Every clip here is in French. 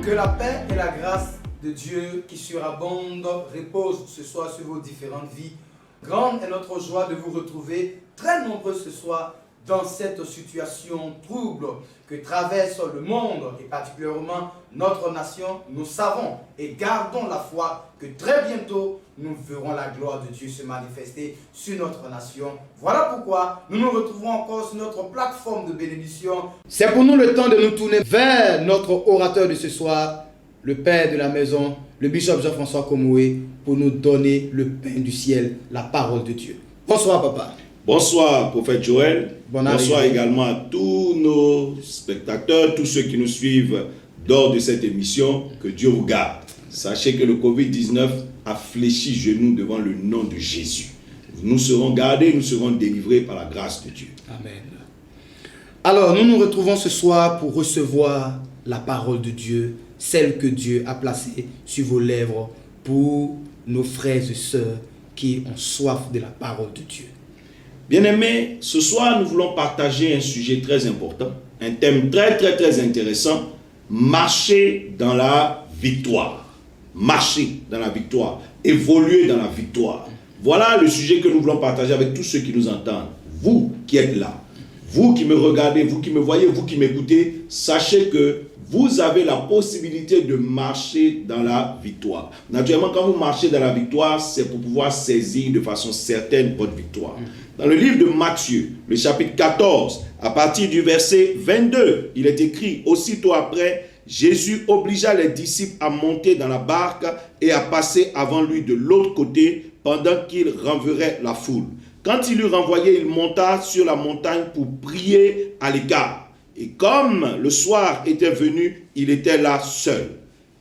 Que la paix et la grâce de Dieu qui surabonde reposent ce soir sur vos différentes vies. Grande est notre joie de vous retrouver, très nombreux ce soir, dans cette situation trouble que traverse le monde et particulièrement notre nation. Nous savons et gardons la foi que très bientôt nous verrons la gloire de Dieu se manifester sur notre nation. Voilà pourquoi nous nous retrouvons encore sur notre plateforme de bénédiction. C'est pour nous le temps de nous tourner vers notre orateur de ce soir, le père de la maison, le bishop Jean-François Komoué, pour nous donner le pain du ciel, la parole de Dieu. Bonsoir papa. Bonsoir, prophète Joël. Bonsoir également à tous nos spectateurs, tous ceux qui nous suivent lors de cette émission. Que Dieu vous garde. Sachez que le Covid-19 a fléchi genoux devant le nom de Jésus. Nous serons gardés, nous serons délivrés par la grâce de Dieu. Amen. Alors, nous nous retrouvons ce soir pour recevoir la parole de Dieu, celle que Dieu a placée sur vos lèvres pour nos frères et sœurs qui ont soif de la parole de Dieu. Bien-aimés, ce soir, nous voulons partager un sujet très important, un thème très intéressant, marcher dans la victoire. Marcher dans la victoire, évoluer dans la victoire. Voilà le sujet que nous voulons partager avec tous ceux qui nous entendent. Vous qui êtes là, vous qui me regardez, vous qui me voyez, vous qui m'écoutez, sachez que vous avez la possibilité de marcher dans la victoire. Naturellement, quand vous marchez dans la victoire, c'est pour pouvoir saisir de façon certaine votre victoire. Dans le livre de Matthieu, le chapitre 14, à partir du verset 22, il est écrit: aussitôt après, Jésus obligea les disciples à monter dans la barque et à passer avant lui de l'autre côté pendant qu'il renverrait la foule. Quand il eut renvoyé, il monta sur la montagne pour prier à l'écart. Et comme le soir était venu, il était là seul.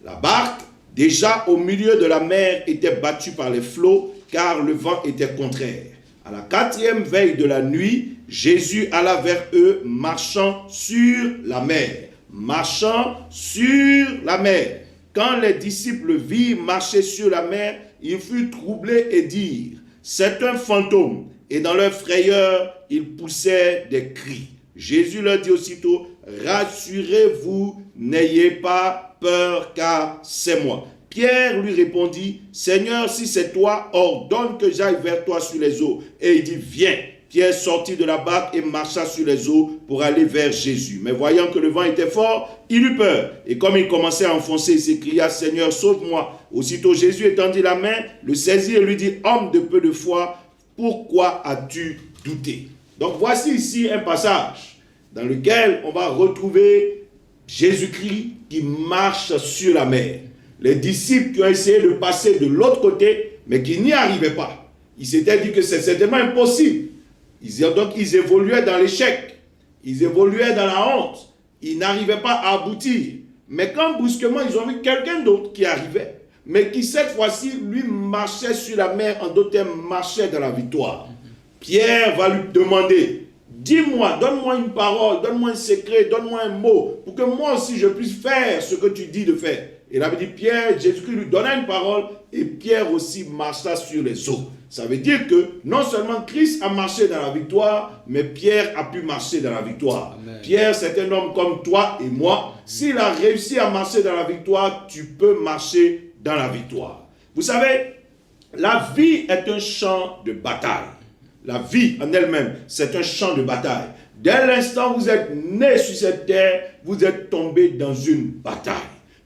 La barque, déjà au milieu de la mer, était battue par les flots, car le vent était contraire. À la 4e veille de la nuit, Jésus alla vers eux, marchant sur la mer. Marchant sur la mer. Quand les disciples virent marcher sur la mer, ils furent troublés et dirent: c'est un fantôme. Et dans leur frayeur, ils poussèrent des cris. Jésus leur dit aussitôt: rassurez-vous, n'ayez pas peur, car c'est moi. Pierre lui répondit: Seigneur, si c'est toi, ordonne que j'aille vers toi sur les eaux. Et il dit: viens. Pierre sortit de la barque et marcha sur les eaux pour aller vers Jésus. Mais voyant que le vent était fort, il eut peur. Et comme il commençait à enfoncer, il s'écria: Seigneur, sauve-moi. Aussitôt Jésus étendit la main, le saisit et lui dit: homme de peu de foi, pourquoi as-tu douté? Donc voici ici un passage dans lequel on va retrouver Jésus-Christ qui marche sur la mer. Les disciples qui ont essayé de passer de l'autre côté, mais qui n'y arrivaient pas. Ils s'étaient dit que c'est certainement impossible. Donc ils évoluaient dans l'échec. Ils évoluaient dans la honte. Ils n'arrivaient pas à aboutir. Mais quand brusquement ils ont vu quelqu'un d'autre qui arrivait, mais qui cette fois-ci lui marchait sur la mer, en d'autres termes marchait dans la victoire. Pierre va lui demander: dis-moi, donne-moi une parole, donne-moi un secret, donne-moi un mot, pour que moi aussi je puisse faire ce que tu dis de faire. Et il avait dit Pierre, Jésus-Christ lui donna une parole, et Pierre aussi marcha sur les eaux. Ça veut dire que non seulement Christ a marché dans la victoire, mais Pierre a pu marcher dans la victoire. Amen. Pierre, c'est un homme comme toi et moi. S'il a réussi à marcher dans la victoire, tu peux marcher dans la victoire. Vous savez, la vie est un champ de bataille. La vie en elle-même, c'est un champ de bataille. Dès l'instant où vous êtes né sur cette terre, vous êtes tombé dans une bataille.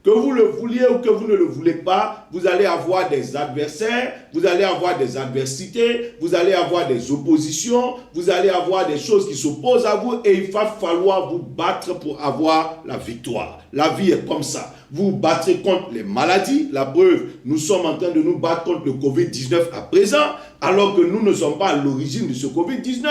Que vous le vouliez ou que vous ne le voulez pas, vous allez avoir des adversaires, vous allez avoir des adversités, vous allez avoir des oppositions, vous allez avoir des choses qui s'opposent à vous et il va falloir vous battre pour avoir la victoire. La vie est comme ça. Vous vous battrez contre les maladies. La preuve, nous sommes en train de nous battre contre le Covid-19 à présent, alors que nous ne sommes pas à l'origine de ce Covid-19.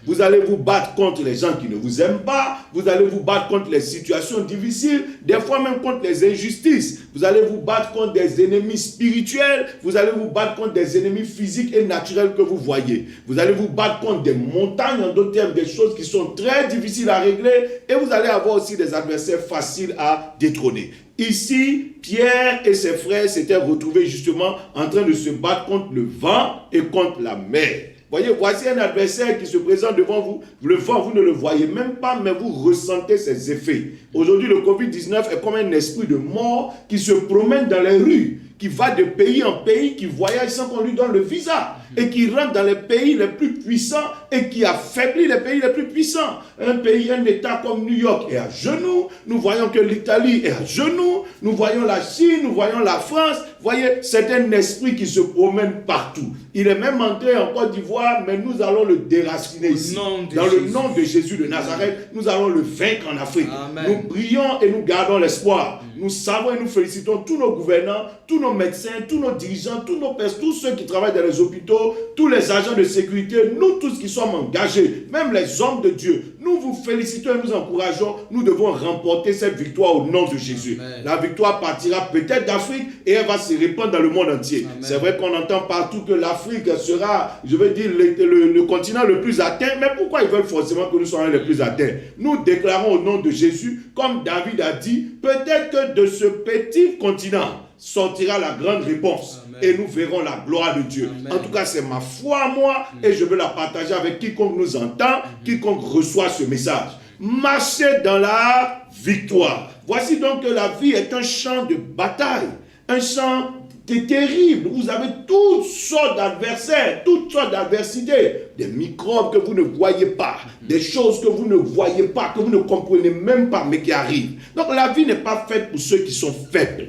Vous allez vous battre contre les gens qui ne vous aiment pas. Vous allez vous battre contre les situations difficiles, des fois même contre les injustices. Vous allez vous battre contre des ennemis spirituels. Vous allez vous battre contre des ennemis physiques et naturels que vous voyez. Vous allez vous battre contre des montagnes, en d'autres termes, des choses qui sont très difficiles à régler. Et vous allez avoir aussi des adversaires faciles à détrôner. Ici, Pierre et ses frères s'étaient retrouvés justement en train de se battre contre le vent et contre la mer. Voyez, voici un adversaire qui se présente devant vous. Le vent, vous ne le voyez même pas, mais vous ressentez ses effets. Aujourd'hui, le Covid-19 est comme un esprit de mort qui se promène dans les rues, qui va de pays en pays, qui voyage sans qu'on lui donne le visa, et qui rentre dans les pays les plus puissants et qui affaiblit les pays les plus puissants. Un État comme New York est à genoux, nous voyons que l'Italie est à genoux, nous voyons la Chine, nous voyons la France. Voyez, c'est un esprit qui se promène partout. Il est même entré en Côte d'Ivoire, mais nous allons le déraciner ici. Dans le nom de Jésus de Nazareth, nous allons le vaincre en Afrique. Amen. Nous prions et nous gardons l'espoir. Nous savons et nous félicitons tous nos gouvernants, tous nos médecins, tous nos dirigeants, tous ceux qui travaillent dans les hôpitaux, tous les agents de sécurité, nous tous qui sommes engagés, même les hommes de Dieu. Nous vous félicitons et nous encourageons. Nous devons remporter cette victoire au nom de Jésus. Amen. La victoire partira peut-être d'Afrique et elle va se répandre dans le monde entier. Amen. C'est vrai qu'on entend partout que l'Afrique sera, je veux dire, le continent le plus atteint. Mais pourquoi ils veulent forcément que nous soyons les plus atteints? Nous déclarons au nom de Jésus, comme David a dit, peut-être que de ce petit continent sortira la grande réponse. Amen. Et nous verrons la gloire de Dieu. Amen. En tout cas, c'est ma foi à moi et je veux la partager avec quiconque nous entend, quiconque reçoit ce message. Marchez dans la victoire. Voici donc que la vie est un champ de bataille, un champ terrible. Vous avez toutes sortes d'adversaires, toutes sortes d'adversités, des microbes que vous ne voyez pas, des choses que vous ne voyez pas, que vous ne comprenez même pas, mais qui arrivent. Donc la vie n'est pas faite pour ceux qui sont faibles.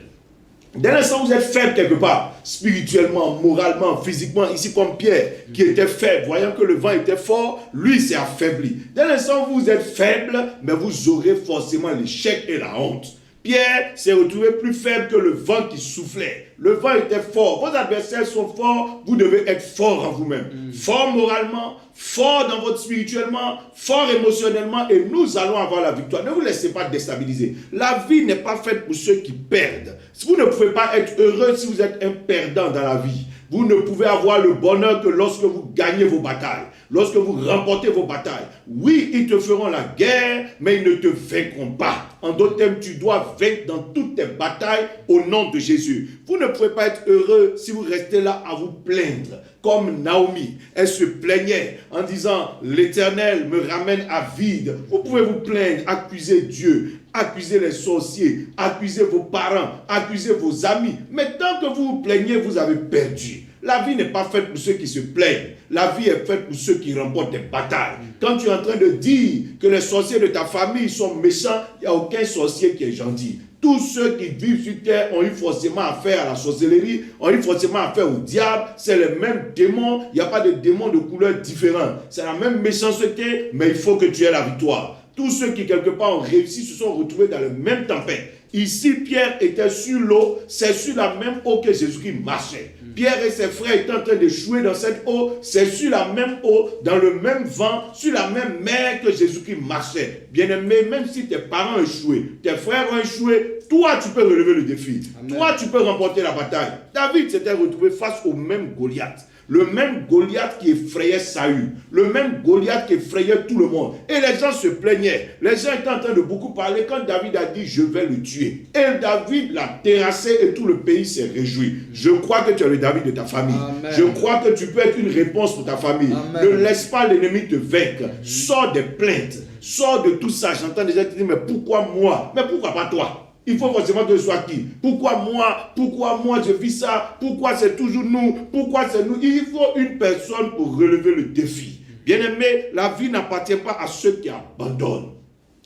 Dès l'instant où vous êtes faible quelque part, spirituellement, moralement, physiquement, ici comme Pierre, qui était faible, voyant que le vent était fort, lui s'est affaibli. Dès l'instant où vous êtes faible, mais vous aurez forcément l'échec et la honte. Pierre s'est retrouvé plus faible que le vent qui soufflait. Le vent était fort. Vos adversaires sont forts. Vous devez être fort en vous-même. Fort moralement, fort dans votre spirituellement, fort émotionnellement. Et nous allons avoir la victoire. Ne vous laissez pas déstabiliser. La vie n'est pas faite pour ceux qui perdent. Vous ne pouvez pas être heureux si vous êtes un perdant dans la vie. Vous ne pouvez avoir le bonheur que lorsque vous gagnez vos batailles, lorsque vous remportez vos batailles. Oui, ils te feront la guerre, mais ils ne te vaincront pas. En d'autres termes, tu dois vaincre dans toutes tes batailles au nom de Jésus. Vous ne pouvez pas être heureux si vous restez là à vous plaindre. Comme Naomi, elle se plaignait en disant « L'Éternel me ramène à vide ». Vous pouvez vous plaindre, accuser Dieu, accuser les sorciers, accuser vos parents, accuser vos amis. Mais tant que vous vous plaignez, vous avez perdu. La vie n'est pas faite pour ceux qui se plaignent. La vie est faite pour ceux qui remportent des batailles. Quand tu es en train de dire que les sorciers de ta famille sont méchants, il n'y a aucun sorcier qui est gentil. Tous ceux qui vivent sur terre ont eu forcément affaire à la sorcellerie, ont eu forcément affaire au diable. C'est les mêmes démons. Il n'y a pas de démons de couleurs différentes. C'est la même méchanceté, mais il faut que tu aies la victoire. Tous ceux qui quelque part ont réussi se sont retrouvés dans le même tempête. Ici, Pierre était sur l'eau, c'est sur la même eau que Jésus-Christ marchait. Pierre et ses frères étaient en train d'échouer dans cette eau, c'est sur la même eau, dans le même vent, sur la même mer que Jésus-Christ marchait. Bien-aimé, même si tes parents ont échoué, tes frères ont échoué, toi tu peux relever le défi. Amen. Toi tu peux remporter la bataille. David s'était retrouvé face au même Goliath. Le même Goliath qui effrayait Saül. Le même Goliath qui effrayait tout le monde. Et les gens se plaignaient. Les gens étaient en train de beaucoup parler quand David a dit « Je vais le tuer ». Et David l'a terrassé et tout le pays s'est réjoui. Je crois que tu es le David de ta famille. Amen. Je crois que tu peux être une réponse pour ta famille. Amen. Ne laisse pas l'ennemi te vaincre. Sors des plaintes. Sors de tout ça. J'entends des gens qui disent « Mais pourquoi moi? Mais pourquoi pas toi ?» Il faut forcément que ce soit qui? Pourquoi moi je vis ça? Pourquoi c'est toujours nous? Pourquoi c'est nous? Il faut une personne pour relever le défi. Bien-aimé, la vie n'appartient pas à ceux qui abandonnent.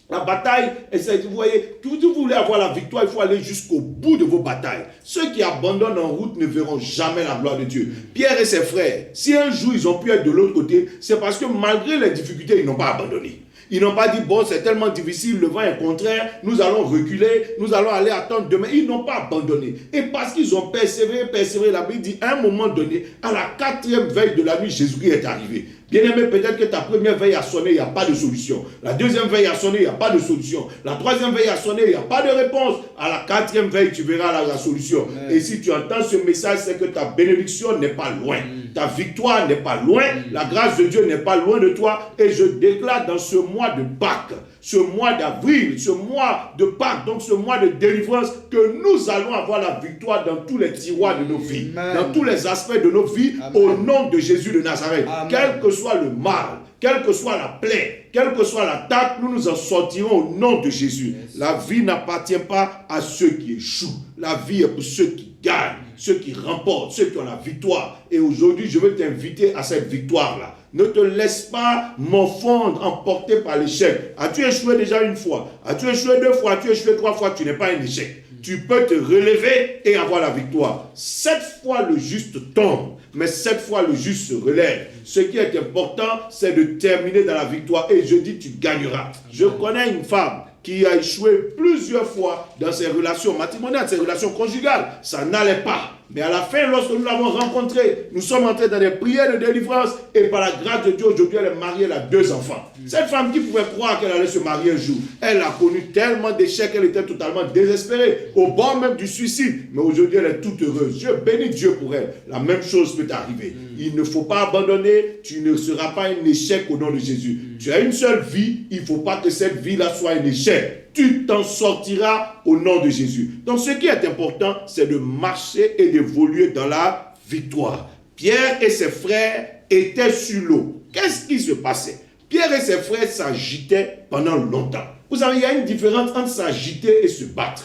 La bataille, vous voyez, si vous voulez avoir la victoire, il faut aller jusqu'au bout de vos batailles. Ceux qui abandonnent en route ne verront jamais la gloire de Dieu. Pierre et ses frères, si un jour ils ont pu être de l'autre côté, c'est parce que malgré les difficultés, ils n'ont pas abandonné. Ils n'ont pas dit, bon, c'est tellement difficile, le vent est contraire, nous allons reculer, nous allons aller attendre demain. Ils n'ont pas abandonné. Et parce qu'ils ont persévéré, la Bible dit, à un moment donné, à la 4e veille de la nuit, Jésus-Christ est arrivé. Bien-aimé, peut-être que ta première veille a sonné, il n'y a pas de solution. La deuxième veille a sonné, il n'y a pas de solution. La troisième veille a sonné, il n'y a pas de réponse. À la 4e veille, tu verras la solution. Amen. Et si tu entends ce message, c'est que ta bénédiction n'est pas loin. Ta victoire n'est pas loin. La grâce de Dieu n'est pas loin de toi. Et je déclare dans ce mois de Pâques, ce mois d'avril, ce mois de Pâques, donc ce mois de délivrance, que nous allons avoir la victoire dans tous les tiroirs de nos vies, dans tous les aspects de nos vies, au nom de Jésus de Nazareth. Quel que soit le mal, quelle que soit la plaie, quelle que soit l'attaque, nous nous en sortirons au nom de Jésus. La vie n'appartient pas à ceux qui échouent. La vie est pour ceux qui gagnent, ceux qui remportent, ceux qui ont la victoire. Et aujourd'hui, je veux t'inviter à cette victoire-là. Ne te laisse pas morfondre, emporter par l'échec. As-tu échoué déjà une fois? As-tu échoué 2 fois? As-tu échoué 3 fois? Tu n'es pas un échec. Tu peux te relever et avoir la victoire. 7 fois le juste tombe, mais 7 fois le juste se relève. Ce qui est important, c'est de terminer dans la victoire. Et je dis, tu gagneras. Je connais une femme qui a échoué plusieurs fois dans ses relations matrimoniales, ses relations conjugales. Ça n'allait pas. Mais à la fin, lorsque nous l'avons rencontrée, nous sommes entrés dans des prières de délivrance et par la grâce de Dieu, aujourd'hui, elle est mariée, elle a 2 enfants. Cette femme qui pouvait croire qu'elle allait se marier un jour, elle a connu tellement d'échecs qu'elle était totalement désespérée, au bord même du suicide. Mais aujourd'hui, elle est toute heureuse. Je bénis Dieu pour elle. La même chose peut t'arriver. Il ne faut pas abandonner. Tu ne seras pas un échec au nom de Jésus. Tu as une seule vie. Il ne faut pas que cette vie-là soit un échec. Tu t'en sortiras au nom de Jésus. Donc ce qui est important, c'est de marcher et d'évoluer dans la victoire. Pierre et ses frères étaient sur l'eau. Qu'est-ce qui se passait? Pierre et ses frères s'agitaient pendant longtemps. Vous savez, il y a une différence entre s'agiter et se battre.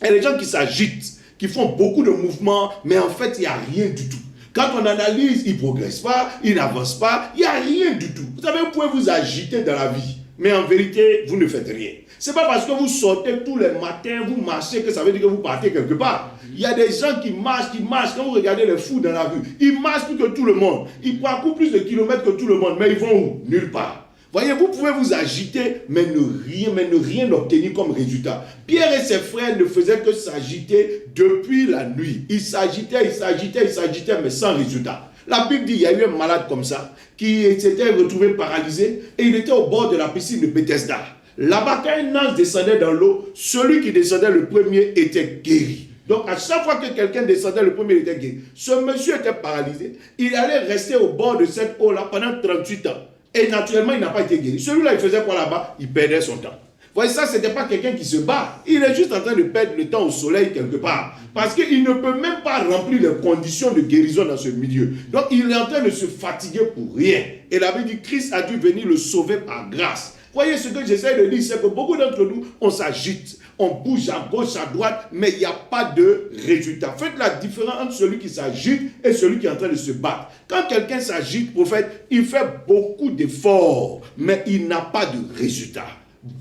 Il y a des gens qui s'agitent, qui font beaucoup de mouvements, mais en fait, il n'y a rien du tout. Quand on analyse, ils ne progressent pas, ils n'avancent pas, il n'y a rien du tout. Vous savez, vous pouvez vous agiter dans la vie, mais en vérité, vous ne faites rien. Ce n'est pas parce que vous sortez tous les matins, vous marchez, que ça veut dire que vous partez quelque part. Il y a des gens qui marchent. Quand vous regardez les fous dans la rue, ils marchent plus que tout le monde. Ils parcourent plus de kilomètres que tout le monde, mais ils vont où? Nulle part. Voyez, vous pouvez vous agiter, mais ne rien obtenir comme résultat. Pierre et ses frères ne faisaient que s'agiter depuis la nuit. Ils s'agitaient, mais sans résultat. La Bible dit, il y a eu un malade comme ça, qui s'était retrouvé paralysé, et il était au bord de la piscine de Bethesda. Là-bas, quand un ange descendait dans l'eau, celui qui descendait le premier était guéri. Donc, à chaque fois que quelqu'un descendait, le premier était guéri. Ce monsieur était paralysé. Il allait rester au bord de cette eau-là pendant 38 ans. Et naturellement, il n'a pas été guéri. Celui-là, il faisait quoi là-bas? Il perdait son temps. Vous voyez, ça, ce n'était pas quelqu'un qui se bat. Il est juste en train de perdre le temps au soleil quelque part. Parce qu'il ne peut même pas remplir les conditions de guérison dans ce milieu. Donc, il est en train de se fatiguer pour rien. Et la Bible dit, Christ a dû venir le sauver par grâce. Voyez, ce que j'essaie de dire, c'est que beaucoup d'entre nous, on s'agite, on bouge à gauche, à droite, mais il n'y a pas de résultat. Faites la différence entre celui qui s'agite et celui qui est en train de se battre. Quand quelqu'un s'agite, prophète, il fait beaucoup d'efforts, mais il n'a pas de résultat.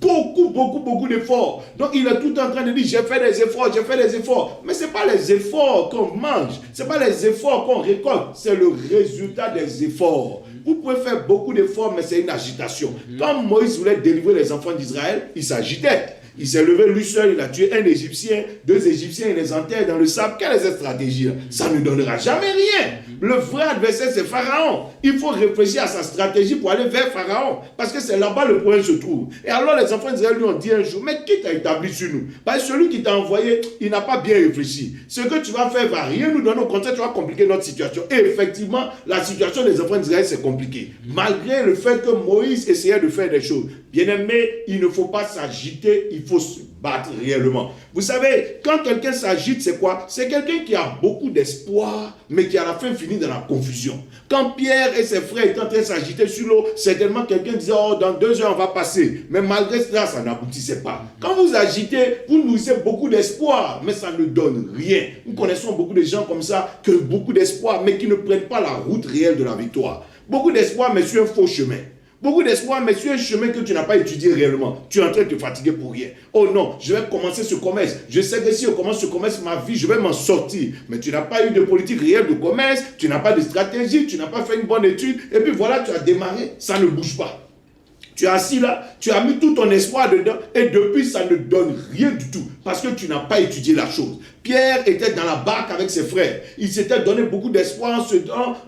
Beaucoup d'efforts. Donc il est tout en train de dire, j'ai fait des efforts. Mais ce n'est pas les efforts qu'on mange, ce n'est pas les efforts qu'on récolte, c'est le résultat des efforts. Vous pouvez faire beaucoup d'efforts, mais c'est une agitation. Quand Moïse voulait délivrer les enfants d'Israël, il s'agitait. Il s'est levé lui seul, il a tué un Égyptien, 2 Égyptiens, il les enterre dans le sable. Quelle est cette stratégie? Ça ne donnera jamais rien. Le vrai adversaire, c'est Pharaon. Il faut réfléchir à sa stratégie pour aller vers Pharaon. Parce que c'est là-bas le problème se trouve. Et alors les enfants d'Israël lui ont dit un jour, mais qui t'a établi sur nous? Parce que celui qui t'a envoyé, il n'a pas bien réfléchi. Ce que tu vas faire va rien nous donner. Au contraire, tu vas compliquer notre situation. Et effectivement, la situation des enfants d'Israël, c'est compliqué. Malgré le fait que Moïse essayait de faire des choses. Bien-aimé, il ne faut pas s'agiter, il faut se battre réellement. Vous savez, quand quelqu'un s'agite, c'est quoi? C'est quelqu'un qui a beaucoup d'espoir, mais qui à la fin finit dans la confusion. Quand Pierre et ses frères étaient en train de s'agiter sur l'eau, certainement quelqu'un disait, oh, dans 2 heures, on va passer. Mais malgré cela, ça n'aboutissait pas. Quand vous agitez, vous nourrissez beaucoup d'espoir, mais ça ne donne rien. Nous connaissons beaucoup de gens comme ça, qui ont beaucoup d'espoir, mais qui ne prennent pas la route réelle de la victoire. Beaucoup d'espoir, mais sur un faux chemin. Beaucoup d'espoir, mais sur un chemin que tu n'as pas étudié réellement. Tu es en train de te fatiguer pour rien. Oh non, je vais commencer ce commerce. Je sais que si je commence ce commerce, ma vie, je vais m'en sortir. Mais tu n'as pas eu de politique réelle de commerce, tu n'as pas de stratégie, tu n'as pas fait une bonne étude. Et puis voilà, tu as démarré, ça ne bouge pas. Tu es assis là, tu as mis tout ton espoir dedans et depuis ça ne donne rien du tout parce que tu n'as pas étudié la chose. Pierre était dans la barque avec ses frères. Il s'était donné beaucoup d'espoir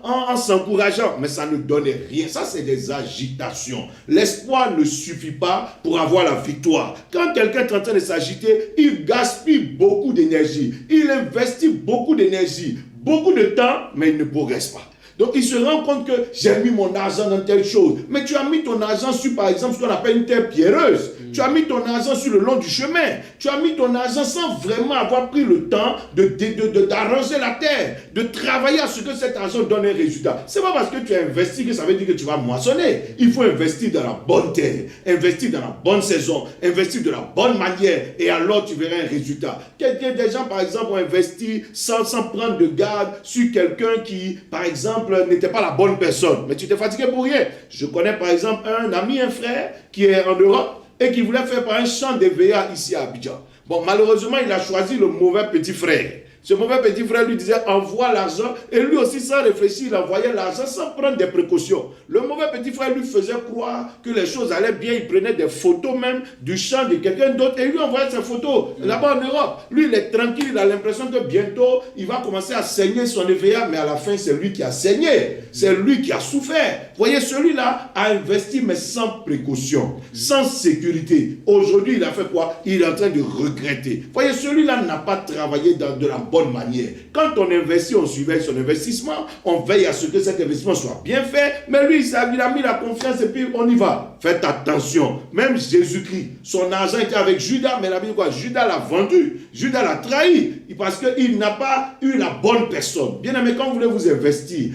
en s'encourageant, mais ça ne donnait rien. Ça, c'est des agitations. L'espoir ne suffit pas pour avoir la victoire. Quand quelqu'un est en train de s'agiter, il gaspille beaucoup d'énergie. Il investit beaucoup d'énergie, beaucoup de temps, mais il ne progresse pas. Donc il se rend compte que j'ai mis mon argent dans telle chose. Mais tu as mis ton argent sur, par exemple, ce qu'on appelle une terre pierreuse. Tu as mis ton argent sur le long du chemin. Tu as mis ton argent sans vraiment avoir pris le temps d'arroser la terre, de travailler à ce que cet argent donne un résultat. Ce n'est pas parce que tu as investi que ça veut dire que tu vas moissonner. Il faut investir dans la bonne terre, investir dans la bonne saison, investir de la bonne manière et alors tu verras un résultat. Des gens, par exemple, ont investi sans prendre de garde sur quelqu'un qui, par exemple, n'était pas la bonne personne. Mais tu t'es fatigué pour rien. Je connais, par exemple, un ami, un frère qui est en Europe et qui voulait faire par un chant d'EVA ici à Abidjan. Bon, malheureusement, il a choisi le mauvais petit frère. Ce mauvais petit frère lui disait envoie l'argent et lui aussi sans réfléchir il envoyait l'argent sans prendre des précautions. Le mauvais petit frère lui faisait croire que les choses allaient bien, il prenait des photos même du chant de quelqu'un d'autre et il lui envoyait ses photos là-bas en Europe. Lui il est tranquille, il a l'impression que bientôt il va commencer à saigner son EVA mais à la fin c'est lui qui a saigné, c'est lui qui a souffert. Vous voyez, celui-là a investi mais sans précaution, sans sécurité. Aujourd'hui il a fait quoi? Il est en train de regretter. Vous voyez, celui-là n'a pas travaillé de la bonne manière. Quand on investit, on surveille son investissement, on veille à ce que cet investissement soit bien fait, mais lui, il a mis la confiance et puis on y va. Faites attention. Même Jésus-Christ, son argent était avec Judas, mais la Bible quoi? Judas l'a vendu, Judas l'a trahi, parce qu'il n'a pas eu la bonne personne. Bien aimé, quand vous voulez vous investir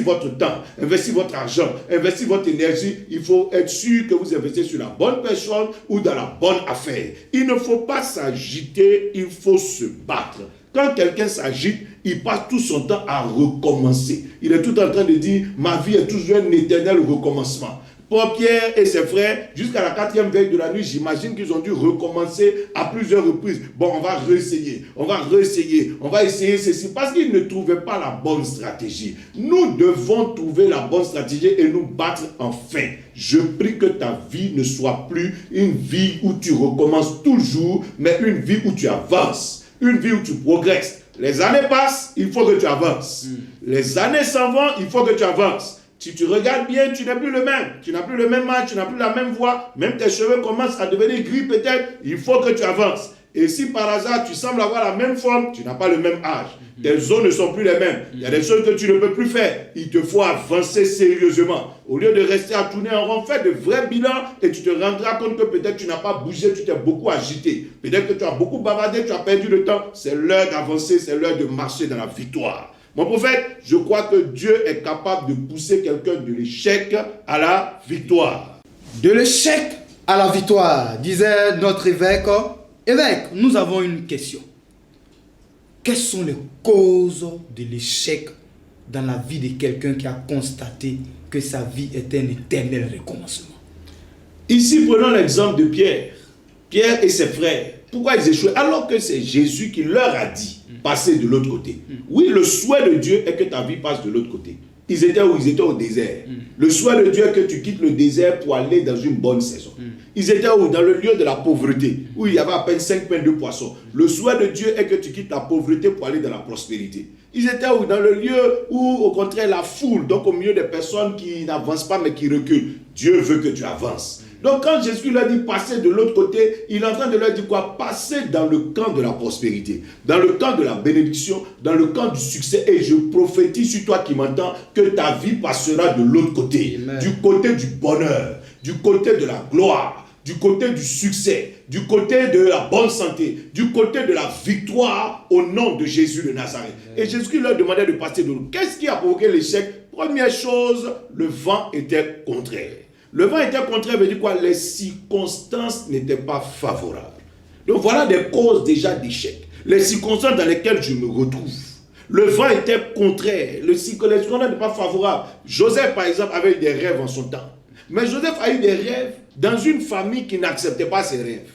votre temps, investir votre argent, investir votre énergie, il faut être sûr que vous investissez sur la bonne personne ou dans la bonne affaire. Il ne faut pas s'agiter, il faut se battre. Quand quelqu'un s'agite, il passe tout son temps à recommencer. Il est tout en train de dire, ma vie est toujours un éternel recommencement. Pour Pierre et ses frères, jusqu'à la 4e veille de la nuit, j'imagine qu'ils ont dû recommencer à plusieurs reprises. Bon, on va réessayer, on va essayer ceci, parce qu'ils ne trouvaient pas la bonne stratégie. Nous devons trouver la bonne stratégie et nous battre enfin. Je prie que ta vie ne soit plus une vie où tu recommences toujours, mais une vie où tu avances. Une vie où tu progresses. Les années passent, il faut que tu avances. Les années s'en vont, il faut que tu avances. Si tu regardes bien, tu n'es plus le même. Tu n'as plus le même âge, tu n'as plus la même voix. Même tes cheveux commencent à devenir gris peut-être. Il faut que tu avances. Et si par hasard tu sembles avoir la même forme, tu n'as pas le même âge. Tes os ne sont plus les mêmes. Il y a des choses que tu ne peux plus faire. Il te faut avancer sérieusement. Au lieu de rester à tourner en rond, fais de vrais bilans et tu te rendras compte que peut-être tu n'as pas bougé, tu t'es beaucoup agité. Peut-être que tu as beaucoup bavardé, tu as perdu le temps. C'est l'heure d'avancer, c'est l'heure de marcher dans la victoire. Mon prophète, je crois que Dieu est capable de pousser quelqu'un de l'échec à la victoire. De l'échec à la victoire, disait notre évêque. Évêque, nous avons une question. Quelles sont les causes de l'échec dans la vie de quelqu'un qui a constaté que sa vie est un éternel recommencement? Ici, prenons l'exemple de Pierre. Pierre et ses frères, pourquoi ils échouaient? Alors que c'est Jésus qui leur a dit, passez de l'autre côté. Oui, le souhait de Dieu est que ta vie passe de l'autre côté. Ils étaient où? Ils étaient au désert. Le souhait de Dieu est que tu quittes le désert pour aller dans une bonne saison. Ils étaient où? Dans le lieu de la pauvreté, où il y avait à peine 5 pains de poisson. Le souhait de Dieu est que tu quittes la pauvreté pour aller dans la prospérité. Ils étaient où? Dans le lieu où, au contraire, la foule, donc au milieu des personnes qui n'avancent pas mais qui reculent. Dieu veut que tu avances. Donc quand Jésus leur dit passer de l'autre côté, il est en train de leur dire quoi? Passer dans le camp de la prospérité, dans le camp de la bénédiction, dans le camp du succès. Et je prophétise sur toi qui m'entends que ta vie passera de l'autre côté. Amen. Du côté du bonheur, du côté de la gloire, du côté du succès, du côté de la bonne santé, du côté de la victoire au nom de Jésus de Nazareth. Amen. Et Jésus leur demandait de passer de l'autre. Qu'est-ce qui a provoqué l'échec? Première chose, le vent était contraire. Le vent était contraire, veut dire quoi? Les circonstances n'étaient pas favorables. Donc voilà des causes déjà d'échec. Les circonstances dans lesquelles je me retrouve. Le vent était contraire. Les circonstances n'étaient pas favorables. Joseph, par exemple, avait eu des rêves en son temps. Mais Joseph a eu des rêves dans une famille qui n'acceptait pas ses rêves.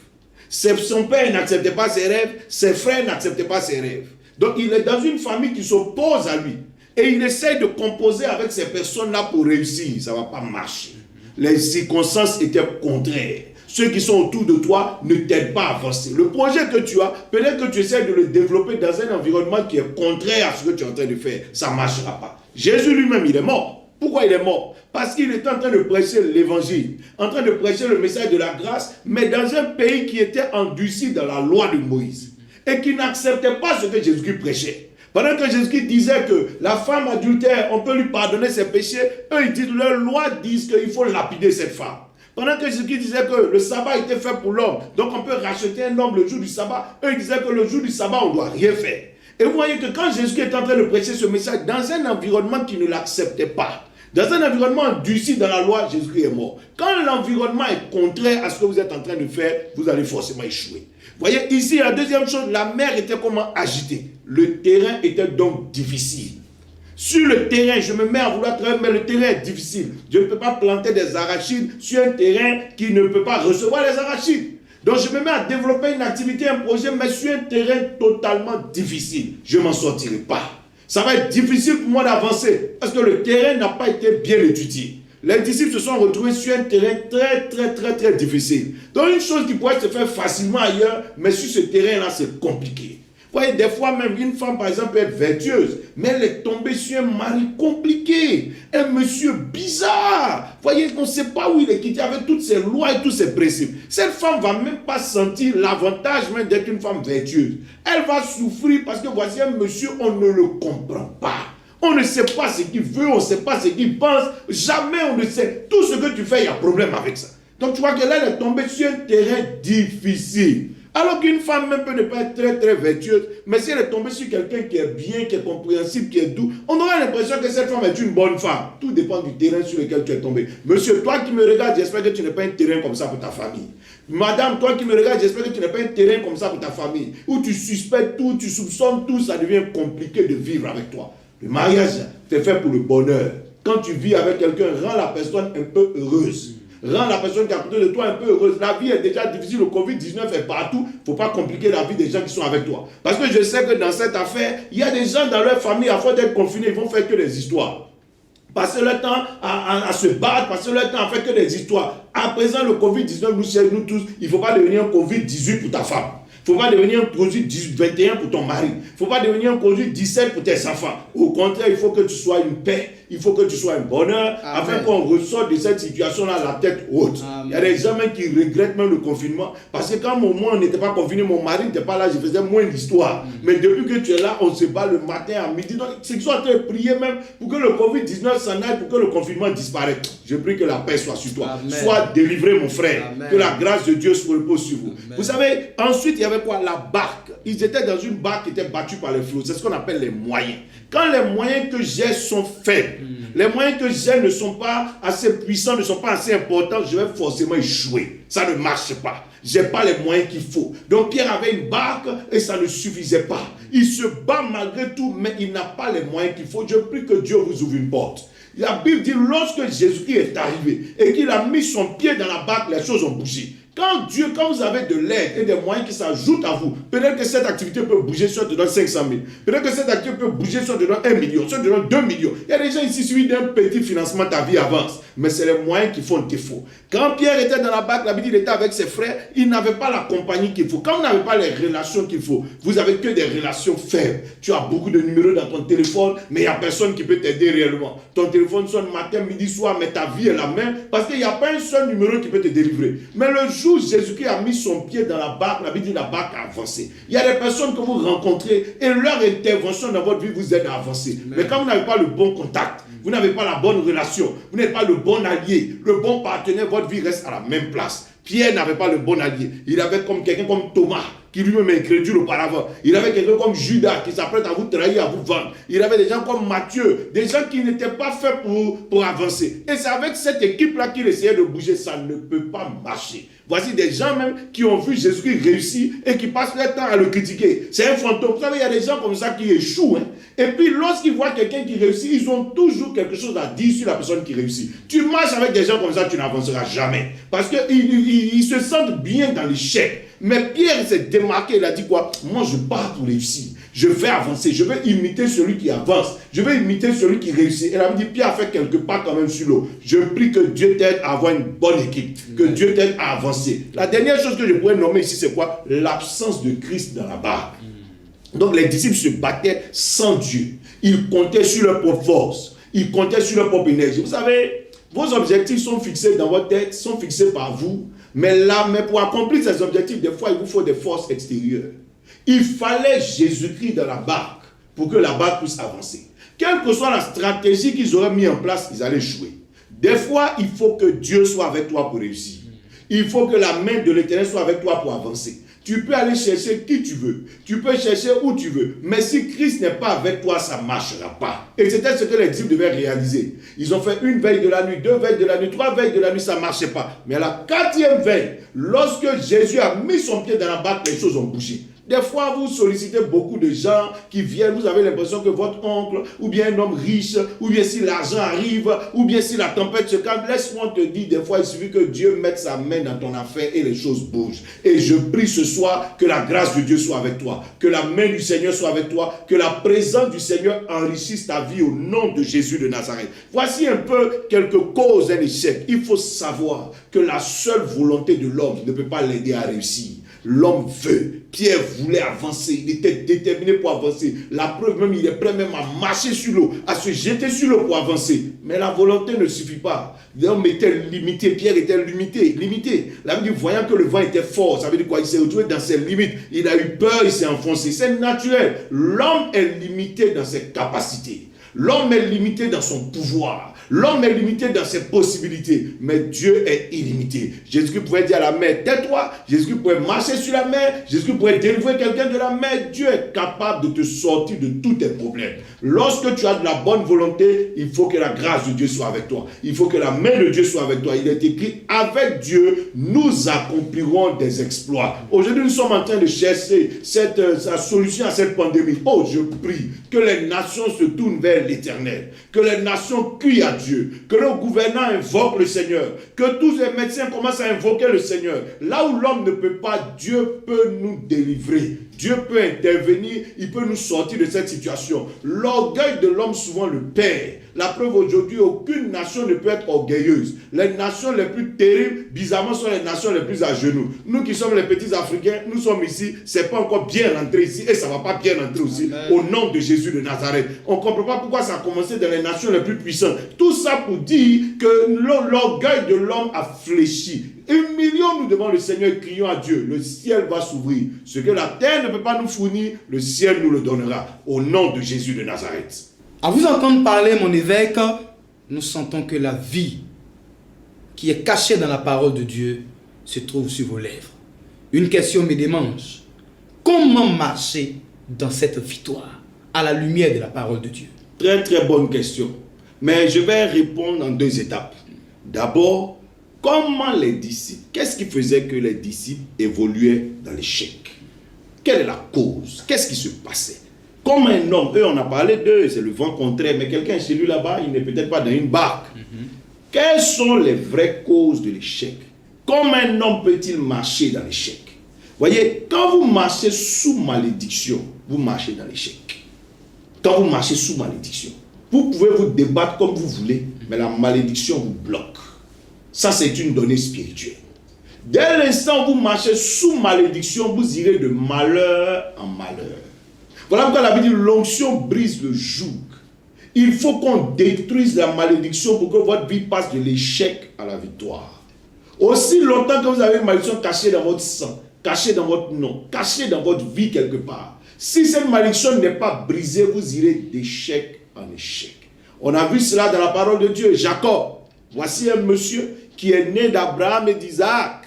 Son père n'acceptait pas ses rêves, ses frères n'acceptaient pas ses rêves. Donc il est dans une famille qui s'oppose à lui. Et il essaie de composer avec ces personnes-là pour réussir. Ça ne va pas marcher. Les circonstances étaient contraires. Ceux qui sont autour de toi ne t'aident pas à avancer. Le projet que tu as, peut-être que tu essaies de le développer dans un environnement qui est contraire à ce que tu es en train de faire. Ça ne marchera pas. Jésus lui-même, il est mort. Pourquoi il est mort? Parce qu'il était en train de prêcher l'évangile, en train de prêcher le message de la grâce, mais dans un pays qui était endurci dans la loi de Moïse et qui n'acceptait pas ce que Jésus-Christ prêchait. Pendant que Jésus-Christ disait que la femme adultère, on peut lui pardonner ses péchés, eux ils disent, leur loi disent qu'il faut lapider cette femme. Pendant que Jésus-Christ disait que le sabbat était fait pour l'homme, donc on peut racheter un homme le jour du sabbat, eux ils disaient que le jour du sabbat on ne doit rien faire. Et vous voyez que quand Jésus-Christ est en train de prêcher ce message dans un environnement qui ne l'acceptait pas, dans un environnement endurci dans la loi, Jésus-Christ est mort. Quand l'environnement est contraire à ce que vous êtes en train de faire, vous allez forcément échouer. Vous voyez, ici, la deuxième chose, la mer était comment agitée. Le terrain était donc difficile. Sur le terrain, je me mets à vouloir travailler, mais le terrain est difficile. Je ne peux pas planter des arachides sur un terrain qui ne peut pas recevoir les arachides. Donc je me mets à développer une activité, un projet, mais sur un terrain totalement difficile. Je ne m'en sortirai pas. Ça va être difficile pour moi d'avancer parce que le terrain n'a pas été bien étudié. Les disciples se sont retrouvés sur un terrain très difficile. Donc une chose qui pourrait se faire facilement ailleurs, mais sur ce terrain-là, c'est compliqué. Vous voyez, des fois même, une femme, par exemple, peut être vertueuse, mais elle est tombée sur un mari compliqué, un monsieur bizarre. Vous voyez, on ne sait pas où il est quitté avec toutes ses lois et tous ses principes. Cette femme ne va même pas sentir l'avantage même d'être une femme vertueuse. Elle va souffrir parce que voici un monsieur, on ne le comprend pas. On ne sait pas ce qu'il veut, on ne sait pas ce qu'il pense. Jamais on ne sait. Tout ce que tu fais, il y a problème avec ça. Donc tu vois que là, elle est tombée sur un terrain difficile. Alors qu'une femme même peut ne pas être très vertueuse, mais si elle est tombée sur quelqu'un qui est bien, qui est compréhensible, qui est doux, on aura l'impression que cette femme est une bonne femme. Tout dépend du terrain sur lequel tu es tombé. Monsieur, toi qui me regardes, j'espère que tu n'es pas un terrain comme ça pour ta famille. Madame, toi qui me regardes, j'espère que tu n'es pas un terrain comme ça pour ta famille. Où tu suspectes tout, tu soupçonnes tout, ça devient compliqué de vivre avec toi. Le mariage, c'est fait pour le bonheur. Quand tu vis avec quelqu'un, rends la personne un peu heureuse. Rends la personne qui est à côté de toi un peu heureuse. La vie est déjà difficile, le Covid-19 est partout. Il ne faut pas compliquer la vie des gens qui sont avec toi. Parce que je sais que dans cette affaire, il y a des gens dans leur famille, à force d'être confinés, ils vont faire que des histoires. Passer leur temps à se battre, passer leur temps à faire que des histoires. À présent, le Covid-19, nous tous, il ne faut pas devenir un Covid-18 pour ta femme. Il ne faut pas devenir un Covid-21 pour ton mari. Il ne faut pas devenir un Covid-17 pour tes enfants. Au contraire, il faut que tu sois une paix. Il faut que tu sois un bonheur. Amen. Afin qu'on ressorte de cette situation-là la tête haute. Amen. Il y a des gens même qui regrettent même le confinement. Parce que quand moi, on n'était pas confiné, mon mari n'était pas là, je faisais moins d'histoire. Mais depuis que tu es là, on se bat le matin à midi. Donc, c'est qu'ils sont en train de prier même pour que le Covid-19 s'en aille, pour que le confinement disparaisse. Je prie que la paix soit sur toi. Amen. Sois délivré, mon frère. Amen. Que la grâce de Dieu se repose sur vous. Amen. Vous savez, ensuite, il y avait quoi? La barque. Ils étaient dans une barque qui était battue par les flots. C'est ce qu'on appelle les moyens. Quand les moyens que j'ai sont faibles, les moyens que j'ai ne sont pas assez puissants, ne sont pas assez importants, je vais forcément échouer. Ça ne marche pas. Je n'ai pas les moyens qu'il faut. Donc Pierre avait une barque et ça ne suffisait pas. Il se bat malgré tout, mais il n'a pas les moyens qu'il faut. Je prie que Dieu vous ouvre une porte. La Bible dit, lorsque Jésus-Christ est arrivé et qu'il a mis son pied dans la barque, les choses ont bougé. Quand vous avez de l'aide et des moyens qui s'ajoutent à vous, peut-être que cette activité peut bouger, soit te donne 500 000. Peut-être que cette activité peut bouger, soit te donne 1 million, soit te donne 2 millions. Il y a des gens ici, suivis d'un petit financement, ta vie avance. Mais c'est les moyens qui font défaut. Quand Pierre était dans la barque, la Bible dit, il était avec ses frères, il n'avait pas la compagnie qu'il faut. Quand vous n'avez pas les relations qu'il faut, vous n'avez que des relations faibles. Tu as beaucoup de numéros dans ton téléphone, mais il n'y a personne qui peut t'aider réellement. Ton téléphone sonne matin, midi, soir, mais ta vie est la même, parce qu'il n'y a pas un seul numéro qui peut te délivrer. Mais le jour où Jésus-Christ a mis son pied dans la barque, la Bible dit la barque a avancé. Il y a des personnes que vous rencontrez et leur intervention dans votre vie vous aide à avancer. Amen. Mais quand vous n'avez pas le bon contact, vous n'avez pas la bonne relation, vous n'êtes pas le bon allié, le bon partenaire, votre vie reste à la même place. Pierre n'avait pas le bon allié. Il avait comme quelqu'un comme Thomas, qui lui-même est incrédule auparavant. Il avait quelqu'un comme Judas, qui s'apprête à vous trahir, à vous vendre. Il avait des gens comme Matthieu, des gens qui n'étaient pas faits pour avancer. Et c'est avec cette équipe-là qu'il essayait de bouger. Ça ne peut pas marcher. Voici des gens même qui ont vu Jésus-Christ réussir et qui passent leur temps à le critiquer. C'est un fantôme. Vous savez, il y a des gens comme ça qui échouent. Hein? Et puis, lorsqu'ils voient quelqu'un qui réussit, ils ont toujours quelque chose à dire sur la personne qui réussit. Tu marches avec des gens comme ça, tu n'avanceras jamais. Parce qu'ils se sentent bien dans l'échec. Mais Pierre s'est démarqué, il a dit quoi? Moi, je pars pour réussir. Je vais avancer. Je vais imiter celui qui avance. Je vais imiter celui qui réussit. Et il a dit, Pierre a fait quelques pas quand même sur l'eau. Je prie que Dieu t'aide à avoir une bonne équipe. Que Dieu t'aide à avancer. La dernière chose que je pourrais nommer ici, c'est quoi? L'absence de Christ dans la barque. Donc les disciples se battaient sans Dieu. Ils comptaient sur leur propre force. Ils comptaient sur leur propre énergie. Vous savez, vos objectifs sont fixés dans votre tête, sont fixés par vous. Mais pour accomplir ces objectifs, des fois, il vous faut des forces extérieures. Il fallait Jésus-Christ dans la barque pour que la barque puisse avancer. Quelle que soit la stratégie qu'ils auraient mis en place, ils allaient jouer. Des fois, il faut que Dieu soit avec toi pour réussir. Il faut que la main de l'Éternel soit avec toi pour avancer. Tu peux aller chercher qui tu veux. Tu peux chercher où tu veux. Mais si Christ n'est pas avec toi, ça ne marchera pas. Et c'était ce que les disciples devaient réaliser. Ils ont fait une veille de la nuit, 2 veilles de la nuit, 3 veilles de la nuit, ça ne marchait pas. Mais à la 4e veille, lorsque Jésus a mis son pied dans la barque, les choses ont bougé. Des fois, vous sollicitez beaucoup de gens qui viennent, vous avez l'impression que votre oncle, ou bien un homme riche, ou bien si l'argent arrive, ou bien si la tempête se calme, laisse-moi te dire, des fois, il suffit que Dieu mette sa main dans ton affaire et les choses bougent. Et je prie ce soir que la grâce de Dieu soit avec toi, que la main du Seigneur soit avec toi, que la présence du Seigneur enrichisse ta vie au nom de Jésus de Nazareth. Voici un peu quelques causes d'un échec. Il faut savoir que la seule volonté de l'homme ne peut pas l'aider à réussir. L'homme veut. Pierre voulait avancer. Il était déterminé pour avancer. La preuve même, il est prêt même à marcher sur l'eau, à se jeter sur l'eau pour avancer. Mais la volonté ne suffit pas. L'homme était limité. Pierre était limité. La Bible dit, voyant que le vent était fort, ça veut dire quoi? Il s'est retrouvé dans ses limites. Il a eu peur, il s'est enfoncé. C'est naturel. L'homme est limité dans ses capacités. L'homme est limité dans son pouvoir. L'homme est limité dans ses possibilités, mais Dieu est illimité. Jésus pouvait dire à la mer, tais-toi. Jésus pouvait marcher sur la mer. Jésus pouvait délivrer quelqu'un de la mer. Dieu est capable de te sortir de tous tes problèmes. Lorsque tu as de la bonne volonté, il faut que la grâce de Dieu soit avec toi. Il faut que la main de Dieu soit avec toi. Il est écrit, avec Dieu, nous accomplirons des exploits. Aujourd'hui, nous sommes en train de chercher sa solution à cette pandémie. Oh, je prie que les nations se tournent vers l'Éternel, que les nations crient à Dieu, que nos gouvernants invoquent le Seigneur, que tous les médecins commencent à invoquer le Seigneur. Là où l'homme ne peut pas, Dieu peut nous délivrer. Dieu peut intervenir, il peut nous sortir de cette situation. L'orgueil de l'homme souvent le perd. La preuve aujourd'hui, aucune nation ne peut être orgueilleuse. Les nations les plus terribles, bizarrement, sont les nations les plus à genoux. Nous qui sommes les petits Africains, nous sommes ici, c'est pas encore bien rentré ici et ça va pas bien rentrer aussi. Amen. Au nom de Jésus de Nazareth. On ne comprend pas pourquoi ça a commencé dans les nations les plus puissantes. Tout ça pour dire que l'orgueil de l'homme a fléchi. Humilions-nous devant le Seigneur et crions à Dieu. Le ciel va s'ouvrir. Ce que la terre ne peut pas nous fournir, le ciel nous le donnera. Au nom de Jésus de Nazareth. À vous entendre parler, mon évêque, nous sentons que la vie qui est cachée dans la parole de Dieu se trouve sur vos lèvres. Une question me démange. Comment marcher dans cette victoire à la lumière de la parole de Dieu? Très très bonne question. Mais je vais répondre en 2 étapes. D'abord, comment les disciples, qu'est-ce qui faisait que les disciples évoluaient dans l'échec? Quelle est la cause? Qu'est-ce qui se passait? Comme un homme, eux on a parlé d'eux, c'est le vent contraire, mais quelqu'un chez lui là-bas, il n'est peut-être pas dans une barque. Quelles sont les vraies causes de l'échec? Comment un homme peut-il marcher dans l'échec? Voyez, quand vous marchez sous malédiction, vous marchez dans l'échec. Quand vous marchez sous malédiction, vous pouvez vous débattre comme vous voulez, mais la malédiction vous bloque. Ça, c'est une donnée spirituelle. Dès l'instant où vous marchez sous malédiction, vous irez de malheur en malheur. Voilà pourquoi la Bible dit l'onction brise le joug. Il faut qu'on détruise la malédiction pour que votre vie passe de l'échec à la victoire. Aussi longtemps que vous avez une malédiction cachée dans votre sang, cachée dans votre nom, cachée dans votre vie quelque part, si cette malédiction n'est pas brisée, vous irez d'échec en échec. On a vu cela dans la parole de Dieu. Jacob, voici un monsieur qui est né d'Abraham et d'Isaac.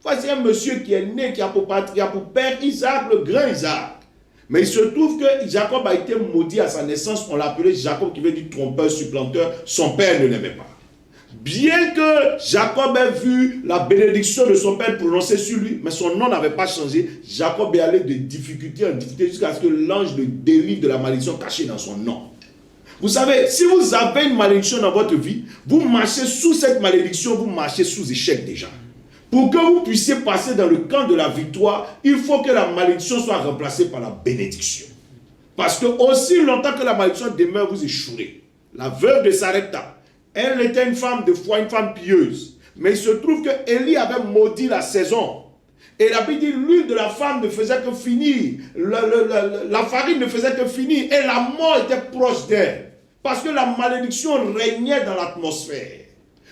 Voici un monsieur qui est né, qui a pour père Isaac, le grand Isaac. Mais il se trouve que Jacob a été maudit à sa naissance. On l'appelait Jacob, qui veut dire trompeur, supplanteur. Son père ne l'aimait pas. Bien que Jacob ait vu la bénédiction de son père prononcée sur lui, mais son nom n'avait pas changé, Jacob est allé de difficulté en difficulté jusqu'à ce que l'ange le délivre de la malédiction cachée dans son nom. Vous savez, si vous avez une malédiction dans votre vie, vous marchez sous cette malédiction, vous marchez sous échec déjà. Pour que vous puissiez passer dans le camp de la victoire, il faut que la malédiction soit remplacée par la bénédiction. Parce que aussi longtemps que la malédiction demeure, vous échouerez. La veuve de Sarepta, elle était une femme de foi, une femme pieuse. Mais il se trouve que Élie avait maudit la saison. Et la Bible dit, l'huile de la femme ne faisait que finir. La farine ne faisait que finir. Et la mort était proche d'elle. Parce que la malédiction régnait dans l'atmosphère.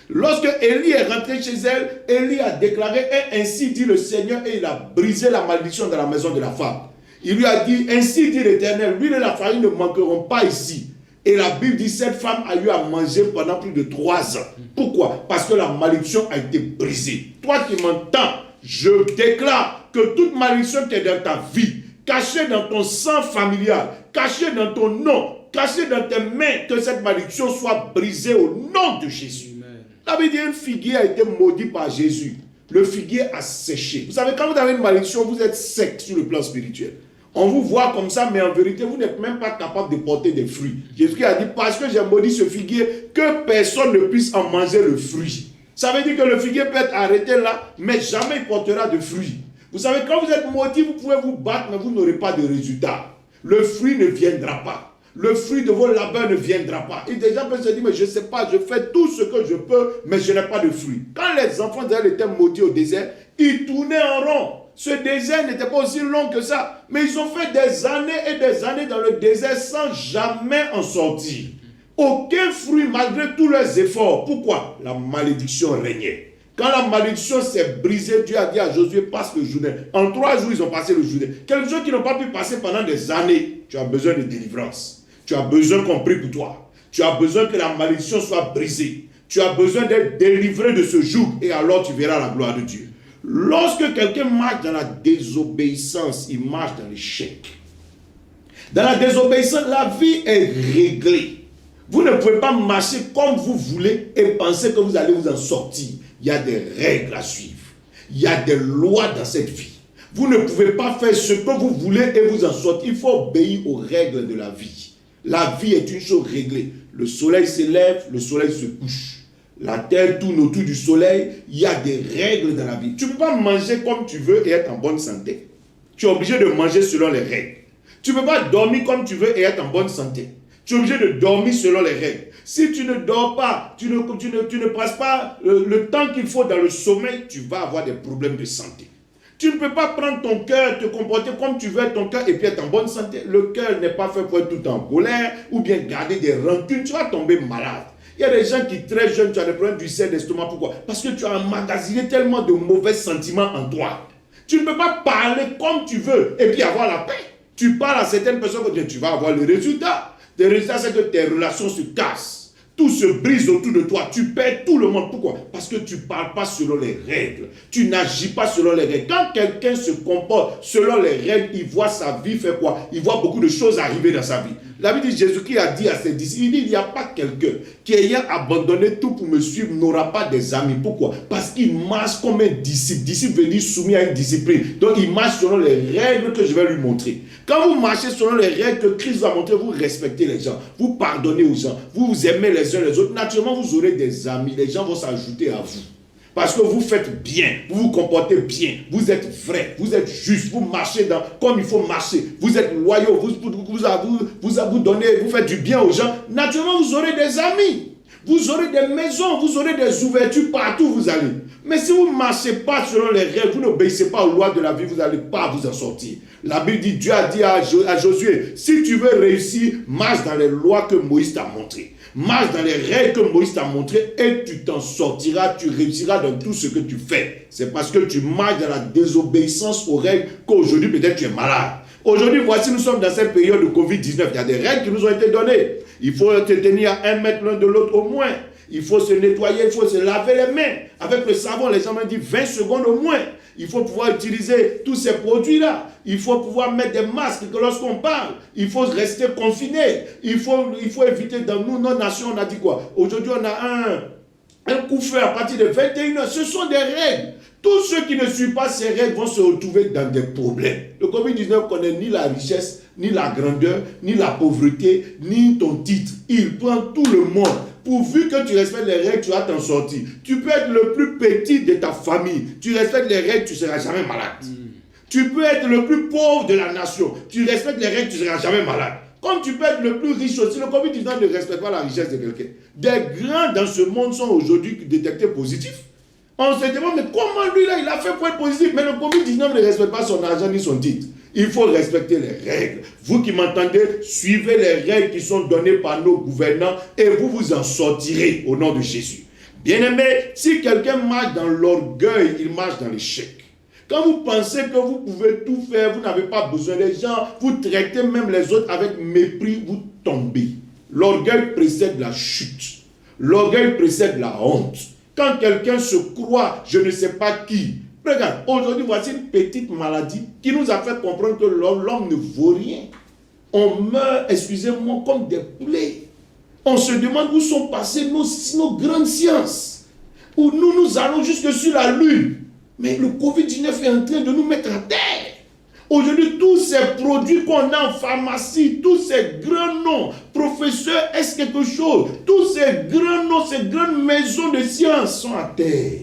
Lorsque Élie est rentré chez elle, Élie a déclaré, et ainsi dit le Seigneur, et il a brisé la malédiction dans la maison de la femme. Il lui a dit, ainsi dit l'Éternel, l'huile et la farine ne manqueront pas ici. Et la Bible dit, cette femme a eu à manger pendant plus de 3 ans. Pourquoi? Parce que la malédiction a été brisée. Toi qui m'entends, je déclare que toute malédiction qui est dans ta vie, cachée dans ton sang familial, cachée dans ton nom, cachée dans tes mains, que cette malédiction soit brisée au nom de Jésus. La Bible dit, un figuier a été maudit par Jésus. Le figuier a séché. Vous savez, quand vous avez une malédiction, vous êtes sec sur le plan spirituel. On vous voit comme ça, mais en vérité, vous n'êtes même pas capable de porter des fruits. Jésus a dit, parce que j'ai maudit ce figuier, que personne ne puisse en manger le fruit. Ça veut dire que le figuier peut être arrêté là, mais jamais il portera de fruits. Vous savez, quand vous êtes maudit, vous pouvez vous battre, mais vous n'aurez pas de résultat. Le fruit ne viendra pas. Le fruit de vos labeurs ne viendra pas. Et des gens peuvent se dire, mais je ne sais pas, je fais tout ce que je peux, mais je n'ai pas de fruit. Quand les enfants d'Israël étaient maudits au désert, ils tournaient en rond. Ce désert n'était pas aussi long que ça. Mais ils ont fait des années et des années dans le désert sans jamais en sortir. Aucun fruit malgré tous leurs efforts. Pourquoi? La malédiction régnait. Quand la malédiction s'est brisée, Dieu a dit à Josué, passe le Jourdain. En 3 jours, ils ont passé le Jourdain. Quelque chose qu'ils n'ont pas pu passer pendant des années. Tu as besoin de délivrance. Tu as besoin qu'on prie pour toi. Tu as besoin que la malédiction soit brisée. Tu as besoin d'être délivré de ce joug. Et alors tu verras la gloire de Dieu. Lorsque quelqu'un marche dans la désobéissance, il marche dans l'échec. Dans la désobéissance, la vie est réglée. Vous ne pouvez pas marcher comme vous voulez et penser que vous allez vous en sortir. Il y a des règles à suivre. Il y a des lois dans cette vie. Vous ne pouvez pas faire ce que vous voulez et vous en sortir. Il faut obéir aux règles de la vie. La vie est une chose réglée. Le soleil se lève, le soleil se couche. La terre tourne autour du soleil. Il y a des règles dans la vie. Tu ne peux pas manger comme tu veux et être en bonne santé. Tu es obligé de manger selon les règles. Tu ne peux pas dormir comme tu veux et être en bonne santé. Tu es obligé de dormir selon les règles. Si tu ne dors pas, tu ne passes pas le temps qu'il faut dans le sommeil, tu vas avoir des problèmes de santé. Tu ne peux pas prendre ton cœur, te comporter comme tu veux ton cœur et puis être en bonne santé. Le cœur n'est pas fait pour être tout en colère ou bien garder des rancunes. Tu vas tomber malade. Il y a des gens qui, très jeunes, tu as des problèmes du sein d'estomac. Pourquoi? Parce que tu as emmagasiné tellement de mauvais sentiments en toi. Tu ne peux pas parler comme tu veux et puis avoir la paix. Tu parles à certaines personnes, tu vas avoir le résultat. Le résultat, c'est que tes relations se cassent. Tout se brise autour de toi. Tu perds tout le monde. Pourquoi? Parce que tu ne parles pas selon les règles. Tu n'agis pas selon les règles. Quand quelqu'un se comporte selon les règles, il voit sa vie faire quoi? Il voit beaucoup de choses arriver dans sa vie. La Bible dit, Jésus qui a dit à ses disciples, il dit, il n'y a pas quelqu'un qui ayant abandonné tout pour me suivre n'aura pas des amis. Pourquoi? Parce qu'il marche comme un disciple. Disciple veut dire soumis à une discipline. Donc il marche selon les règles que je vais lui montrer. Quand vous marchez selon les règles que Christ va montrer, vous respectez les gens, vous pardonnez aux gens, vous aimez les uns les autres. Naturellement, vous aurez des amis. Les gens vont s'ajouter à vous. Parce que vous faites bien, vous vous comportez bien, vous êtes vrai, vous êtes juste, vous marchez comme il faut marcher, vous êtes loyaux, vous donnez, vous faites du bien aux gens. Naturellement, vous aurez des amis, vous aurez des maisons, vous aurez des ouvertures partout où vous allez. Mais si vous ne marchez pas selon les règles, vous n'obéissez pas aux lois de la vie, vous n'allez pas vous en sortir. La Bible dit, Dieu a dit à Josué, si tu veux réussir, marche dans les lois que Moïse t'a montrées. Marche dans les règles que Moïse t'a montrées et tu t'en sortiras, tu réussiras dans tout ce que tu fais. C'est parce que tu marches dans la désobéissance aux règles qu'aujourd'hui peut-être tu es malade. Aujourd'hui, voici, nous sommes dans cette période de Covid-19. Il y a des règles qui nous ont été données. Il faut te tenir à 1 mètre l'un de l'autre au moins. Il faut se nettoyer, il faut se laver les mains. Avec le savon, les gens m'ont dit 20 secondes au moins. Il faut pouvoir utiliser tous ces produits-là. Il faut pouvoir mettre des masques que lorsqu'on parle. Il faut rester confiné. Il faut éviter dans nos nations, on a dit quoi? Aujourd'hui, on a un coup-feu à partir de 21h. Ce sont des règles. Tous ceux qui ne suivent pas ces règles vont se retrouver dans des problèmes. Le Covid-19 ne connaît ni la richesse, ni la grandeur, ni la pauvreté, ni ton titre. Il prend tout le monde. Pourvu que tu respectes les règles, tu vas t'en sortir. Tu peux être le plus petit de ta famille. Tu respectes les règles, tu ne seras jamais malade. Tu peux être le plus pauvre de la nation. Tu respectes les règles, tu ne seras jamais malade. Comme tu peux être le plus riche aussi, le Covid-19 ne respecte pas la richesse de quelqu'un. Des grands dans ce monde sont aujourd'hui détectés positifs. On se demande, mais comment lui là, il a fait pour être positif? Mais le Covid-19 ne respecte pas son argent ni son titre. Il faut respecter les règles. Vous qui m'entendez, suivez les règles qui sont données par nos gouvernants et vous vous en sortirez au nom de Jésus. Bien-aimé, si quelqu'un marche dans l'orgueil, il marche dans l'échec. Quand vous pensez que vous pouvez tout faire, vous n'avez pas besoin des gens, vous traitez même les autres avec mépris, vous tombez. L'orgueil précède la chute. L'orgueil précède la honte. Quand quelqu'un se croit, je ne sais pas qui. Regarde, aujourd'hui, voici une petite maladie qui nous a fait comprendre que l'homme ne vaut rien. On meurt, excusez-moi, comme des poulets. On se demande où sont passées nos grandes sciences. Où nous allons jusque sur la Lune. Mais le Covid-19 est en train de nous mettre à terre. Aujourd'hui, tous ces produits qu'on a en pharmacie, tous ces grands noms, professeurs, est-ce quelque chose? Tous ces grands noms, ces grandes maisons de sciences sont à terre.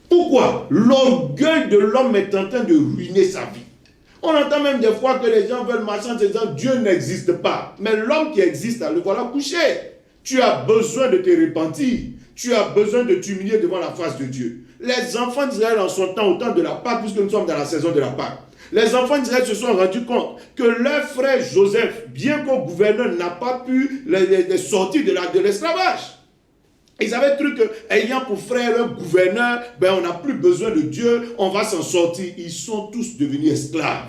Pourquoi? L'orgueil de l'homme est en train de ruiner sa vie. On entend même des fois que les gens veulent marcher en disant Dieu n'existe pas. Mais l'homme qui existe, le voilà couché. Tu as besoin de te repentir. Tu as besoin de t'humilier devant la face de Dieu. Les enfants d'Israël en son temps, au temps de la Pâque, puisque nous sommes dans la saison de la Pâque, les enfants d'Israël se sont rendus compte que leur frère Joseph, bien qu'au gouverneur n'a pas pu les sortir de l'esclavage, ils avaient cru qu'ayant pour frère un gouverneur, on n'a plus besoin de Dieu, on va s'en sortir. Ils sont tous devenus esclaves.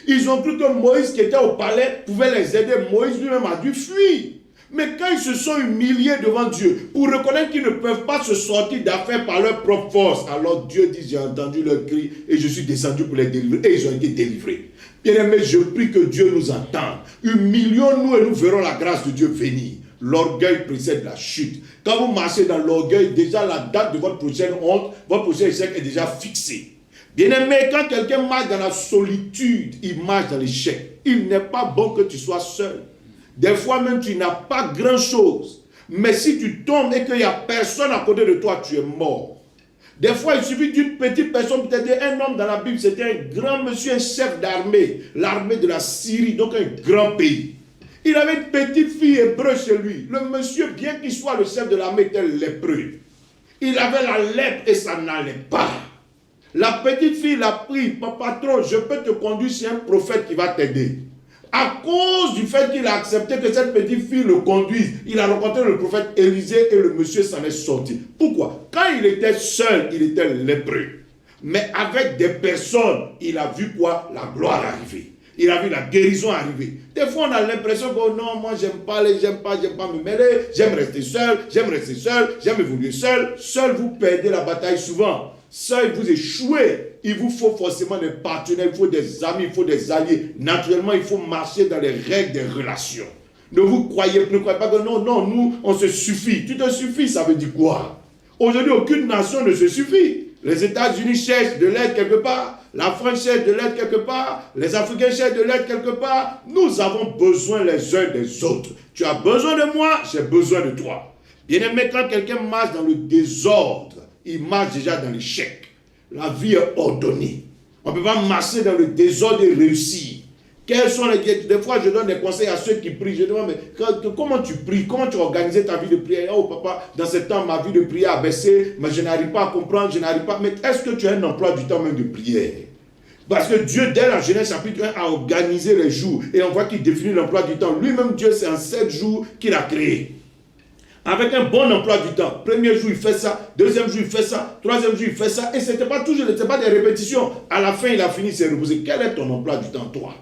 Ils ont cru que Moïse qui était au palais pouvait les aider. Moïse lui-même a dû fuir. Mais quand ils se sont humiliés devant Dieu, pour reconnaître qu'ils ne peuvent pas se sortir d'affaires par leur propre force, alors Dieu dit, j'ai entendu leur cri et je suis descendu pour les délivrer. Et ils ont été délivrés. Bien-aimés, je prie que Dieu nous entende. Humilions-nous et nous verrons la grâce de Dieu venir. L'orgueil précède la chute. Quand vous marchez dans l'orgueil, déjà la date de votre prochaine honte, votre prochain échec est déjà fixée. Bien-aimé, quand quelqu'un marche dans la solitude, il marche dans l'échec. Il n'est pas bon que tu sois seul. Des fois même, tu n'as pas grand-chose. Mais si tu tombes et qu'il n'y a personne à côté de toi, tu es mort. Des fois, il suffit d'une petite personne, peut-être un homme dans la Bible, c'était un grand monsieur, un chef d'armée, l'armée de la Syrie, donc un grand pays. Il avait une petite fille hébreu chez lui. Le monsieur, bien qu'il soit le chef de l'armée, était lépreux. Il avait la lèpre et ça n'allait pas. La petite fille l'a pris, patron, je peux te conduire chez un prophète qui va t'aider. À cause du fait qu'il a accepté que cette petite fille le conduise, il a rencontré le prophète Élisée et le monsieur s'en est sorti. Pourquoi? Quand il était seul, il était lépreux. Mais avec des personnes, il a vu quoi? La gloire arriver. Il a vu la guérison arriver. Des fois, on a l'impression que oh non, moi, j'aime pas me mêler, j'aime rester seul, j'aime évoluer seul. Seul, vous perdez la bataille souvent. Seul, vous échouez. Il vous faut forcément des partenaires, il faut des amis, il faut des alliés. Naturellement, il faut marcher dans les règles des relations. Ne croyez pas que non, nous, on se suffit. Tu te suffis, ça veut dire quoi? Aujourd'hui, aucune nation ne se suffit. Les États-Unis cherchent de l'aide quelque part, la France cherche de l'aide quelque part, les Africains cherchent de l'aide quelque part. Nous avons besoin les uns des autres. Tu as besoin de moi, j'ai besoin de toi. Bien-aimé, quand quelqu'un marche dans le désordre, il marche déjà dans l'échec. La vie est ordonnée. On ne peut pas marcher dans le désordre et réussir. Quels sont des fois, je donne des conseils à ceux qui prient. Je demande, mais comment tu pries? Comment tu as organisé ta vie de prière? Oh papa, dans ce temps, ma vie de prière a baissé, mais je n'arrive pas à comprendre, je n'arrive pas. Mais est-ce que tu as un emploi du temps même de prière? Parce que Dieu, dès la Genèse chapitre 1, a organisé les jours. Et on voit qu'il définit l'emploi du temps. Lui-même, Dieu, c'est en 7 jours qu'il a créé. Avec un bon emploi du temps. Premier jour, il fait ça. Deuxième jour, il fait ça. Troisième jour, il fait ça. Et ce n'était pas toujours, ce n'était pas des répétitions. À la fin, il a fini, s'est reposé. Quel est ton emploi du temps, toi?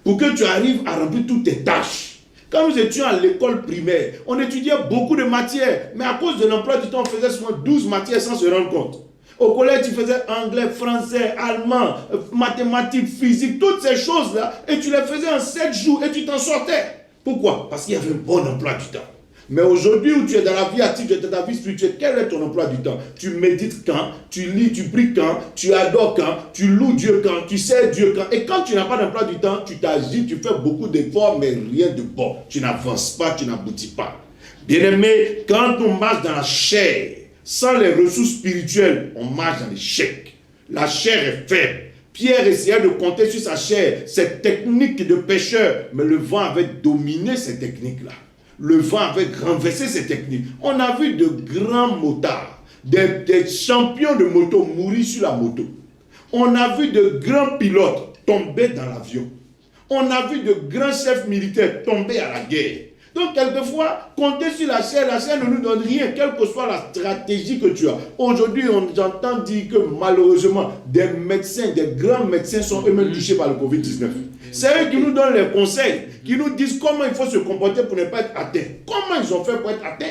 Pour que tu arrives à remplir toutes tes tâches. Quand nous étions à l'école primaire, on étudiait beaucoup de matières. Mais à cause de l'emploi du temps, on faisait souvent 12 matières sans se rendre compte. Au collège, tu faisais anglais, français, allemand, mathématiques, physique, toutes ces choses-là. Et tu les faisais en 7 jours et tu t'en sortais. Pourquoi? Parce qu'il y avait un bon emploi du temps. Mais aujourd'hui où tu es dans la vie active, tu es dans ta vie spirituelle, quel est ton emploi du temps? Tu médites quand? Tu lis, tu pries quand? Tu adores quand? Tu loues Dieu quand? Tu sers Dieu quand? Et quand tu n'as pas d'emploi du temps, tu t'agis, tu fais beaucoup d'efforts, mais rien de bon. Tu n'avances pas, tu n'aboutis pas. Bien-aimé, quand on marche dans la chair, sans les ressources spirituelles, on marche dans l'échec. La chair est faible. Pierre essayait de compter sur sa chair, cette technique de pécheur, mais le vent avait dominé ces techniques-là. Le vent avait renversé ces techniques. On a vu de grands motards, des champions de moto mourir sur la moto. On a vu de grands pilotes tomber dans l'avion. On a vu de grands chefs militaires tomber à la guerre. Donc, quelquefois, compter sur la chair ne nous donne rien, quelle que soit la stratégie que tu as. Aujourd'hui, j'entends dire que malheureusement, des médecins, des grands médecins sont eux-mêmes touchés par le Covid-19. C'est eux qui nous donnent les conseils, qui nous disent comment il faut se comporter pour ne pas être atteint. Comment ils ont fait pour être atteints?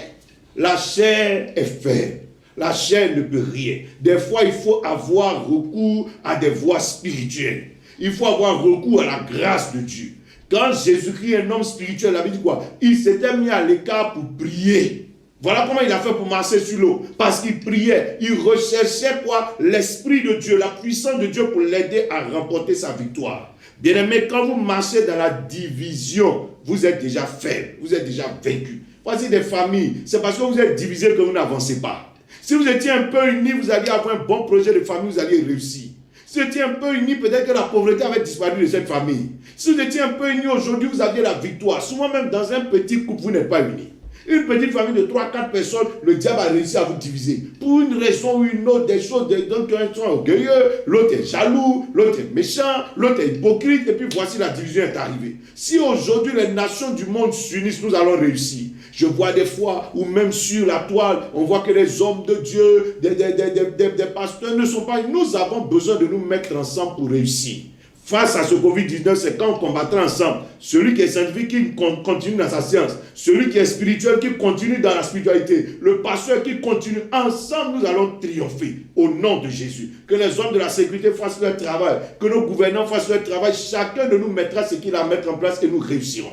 La chair est faible. La chair ne peut rien. Des fois, il faut avoir recours à des voies spirituelles. Il faut avoir recours à la grâce de Dieu. Quand Jésus-Christ est un homme spirituel, il avait dit quoi? Il s'était mis à l'écart pour prier. Voilà comment il a fait pour marcher sur l'eau. Parce qu'il priait. Il recherchait quoi? L'Esprit de Dieu, la puissance de Dieu pour l'aider à remporter sa victoire. Bien-aimé, quand vous marchez dans la division, vous êtes déjà faible. Vous êtes déjà vaincu. Voici des familles. C'est parce que vous êtes divisés que vous n'avancez pas. Si vous étiez un peu unis, vous alliez avoir un bon projet de famille, vous alliez réussir. Si vous étiez un peu unis, peut-être que la pauvreté avait disparu de cette famille. Si vous étiez un peu unis aujourd'hui, vous aviez la victoire. Souvent même dans un petit couple, vous n'êtes pas unis. Une petite famille de 3-4 personnes, le diable a réussi à vous diviser. Pour une raison ou une autre, des choses, donc un sont orgueilleux, l'autre est jaloux, l'autre est méchant, l'autre est hypocrite, et puis voici la division est arrivée. Si aujourd'hui les nations du monde s'unissent, nous allons réussir. Je vois des fois, ou même sur la toile, on voit que les hommes de Dieu, des pasteurs ne sont pas... Nous avons besoin de nous mettre ensemble pour réussir. Face à ce Covid-19, c'est quand on combattra ensemble. Celui qui est scientifique, qui continue dans sa science. Celui qui est spirituel, qui continue dans la spiritualité. Le pasteur qui continue. Ensemble, nous allons triompher au nom de Jésus. Que les hommes de la sécurité fassent leur travail. Que nos gouvernants fassent leur travail. Chacun de nous mettra ce qu'il a à mettre en place et nous réussirons.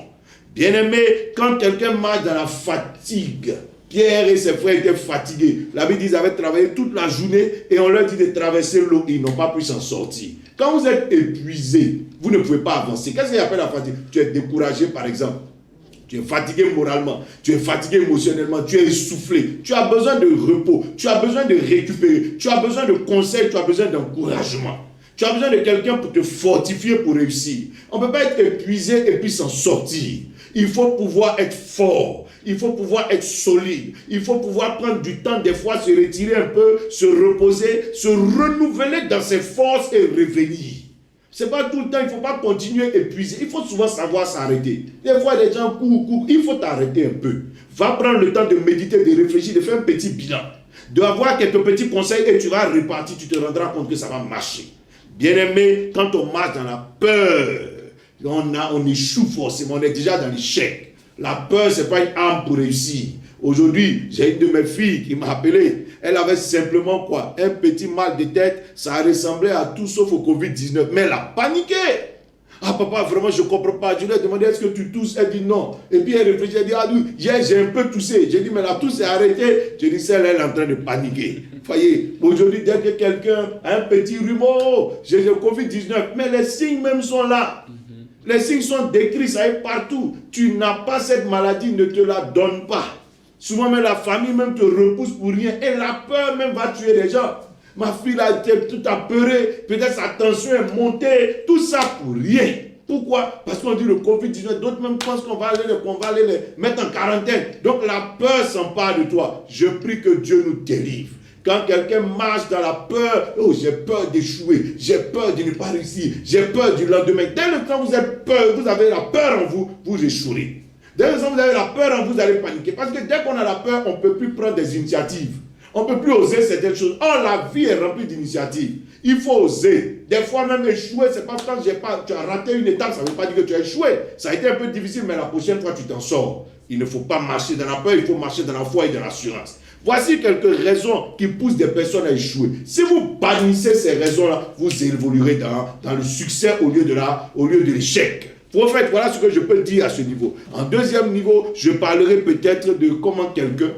Bien-aimé, quand quelqu'un marche dans la fatigue, Pierre et ses frères étaient fatigués. La Bible dit qu'ils avaient travaillé toute la journée et on leur dit de traverser l'eau. Ils n'ont pas pu s'en sortir. Quand vous êtes épuisé, vous ne pouvez pas avancer. Qu'est-ce qu'il appelle la fatigue? Tu es découragé par exemple. Tu es fatigué moralement, tu es fatigué émotionnellement, tu es essoufflé. Tu as besoin de repos, tu as besoin de récupérer, tu as besoin de conseils, tu as besoin d'encouragement. Tu as besoin de quelqu'un pour te fortifier pour réussir. On ne peut pas être épuisé et puis s'en sortir. Il faut pouvoir être fort. Il faut pouvoir être solide. Il faut pouvoir prendre du temps, des fois se retirer un peu, se reposer, se renouveler dans ses forces et revenir. Ce n'est pas tout le temps, il ne faut pas continuer épuisé. Il faut souvent savoir s'arrêter. Des fois, les gens courent. Il faut t'arrêter un peu. Va prendre le temps de méditer, de réfléchir, de faire un petit bilan. D'avoir quelques petits conseils et tu vas repartir, tu te rendras compte que ça va marcher. Bien-aimé, quand on marche dans la peur, on échoue forcément, on est déjà dans l'échec. La peur, ce n'est pas une arme pour réussir. Aujourd'hui, j'ai une de mes filles qui m'a appelé. Elle avait simplement quoi? Un petit mal de tête. Ça ressemblait à tout sauf au Covid-19. Mais elle a paniqué. Ah papa, vraiment, je ne comprends pas. Je lui ai demandé, est-ce que tu tousses? Elle dit non. Et puis elle réfléchit, elle dit, ah oui, j'ai un peu toussé. J'ai dit, mais la tousse est arrêtée. J'ai dit, celle-là, elle est en train de paniquer. Voyez, aujourd'hui, dès que quelqu'un a un petit rhume, j'ai le Covid-19. Mais les signes même sont là. Les signes sont décrits, ça est partout. Tu n'as pas cette maladie, ne te la donne pas. Souvent même la famille même te repousse pour rien. Et la peur même va tuer les gens. Ma fille a été tout apeurée. Peut-être sa tension est montée. Tout ça pour rien. Pourquoi? Parce qu'on dit le Covid-19. D'autres même pensent qu'on va aller les mettre en quarantaine. Donc la peur s'empare de toi. Je prie que Dieu nous délivre. Quand quelqu'un marche dans la peur, oh, j'ai peur d'échouer, j'ai peur de ne pas réussir, j'ai peur du lendemain. Dès le temps où vous êtes peur, vous avez la peur en vous, vous échouerez. Dès le temps où vous avez la peur en vous, vous allez paniquer. Parce que dès qu'on a la peur, on ne peut plus prendre des initiatives. On ne peut plus oser certaines choses. Oh, la vie est remplie d'initiatives. Il faut oser. Des fois même échouer, c'est pas quand tu as raté une étape, ça ne veut pas dire que tu as échoué. Ça a été un peu difficile, mais la prochaine fois, tu t'en sors. Il ne faut pas marcher dans la peur, il faut marcher dans la foi et dans l'assurance. Voici quelques raisons qui poussent des personnes à échouer. Si vous bannissez ces raisons-là, vous évoluerez dans le succès au lieu de l'échec. Prophète, voilà ce que je peux dire à ce niveau. En deuxième niveau, je parlerai peut-être de comment quelqu'un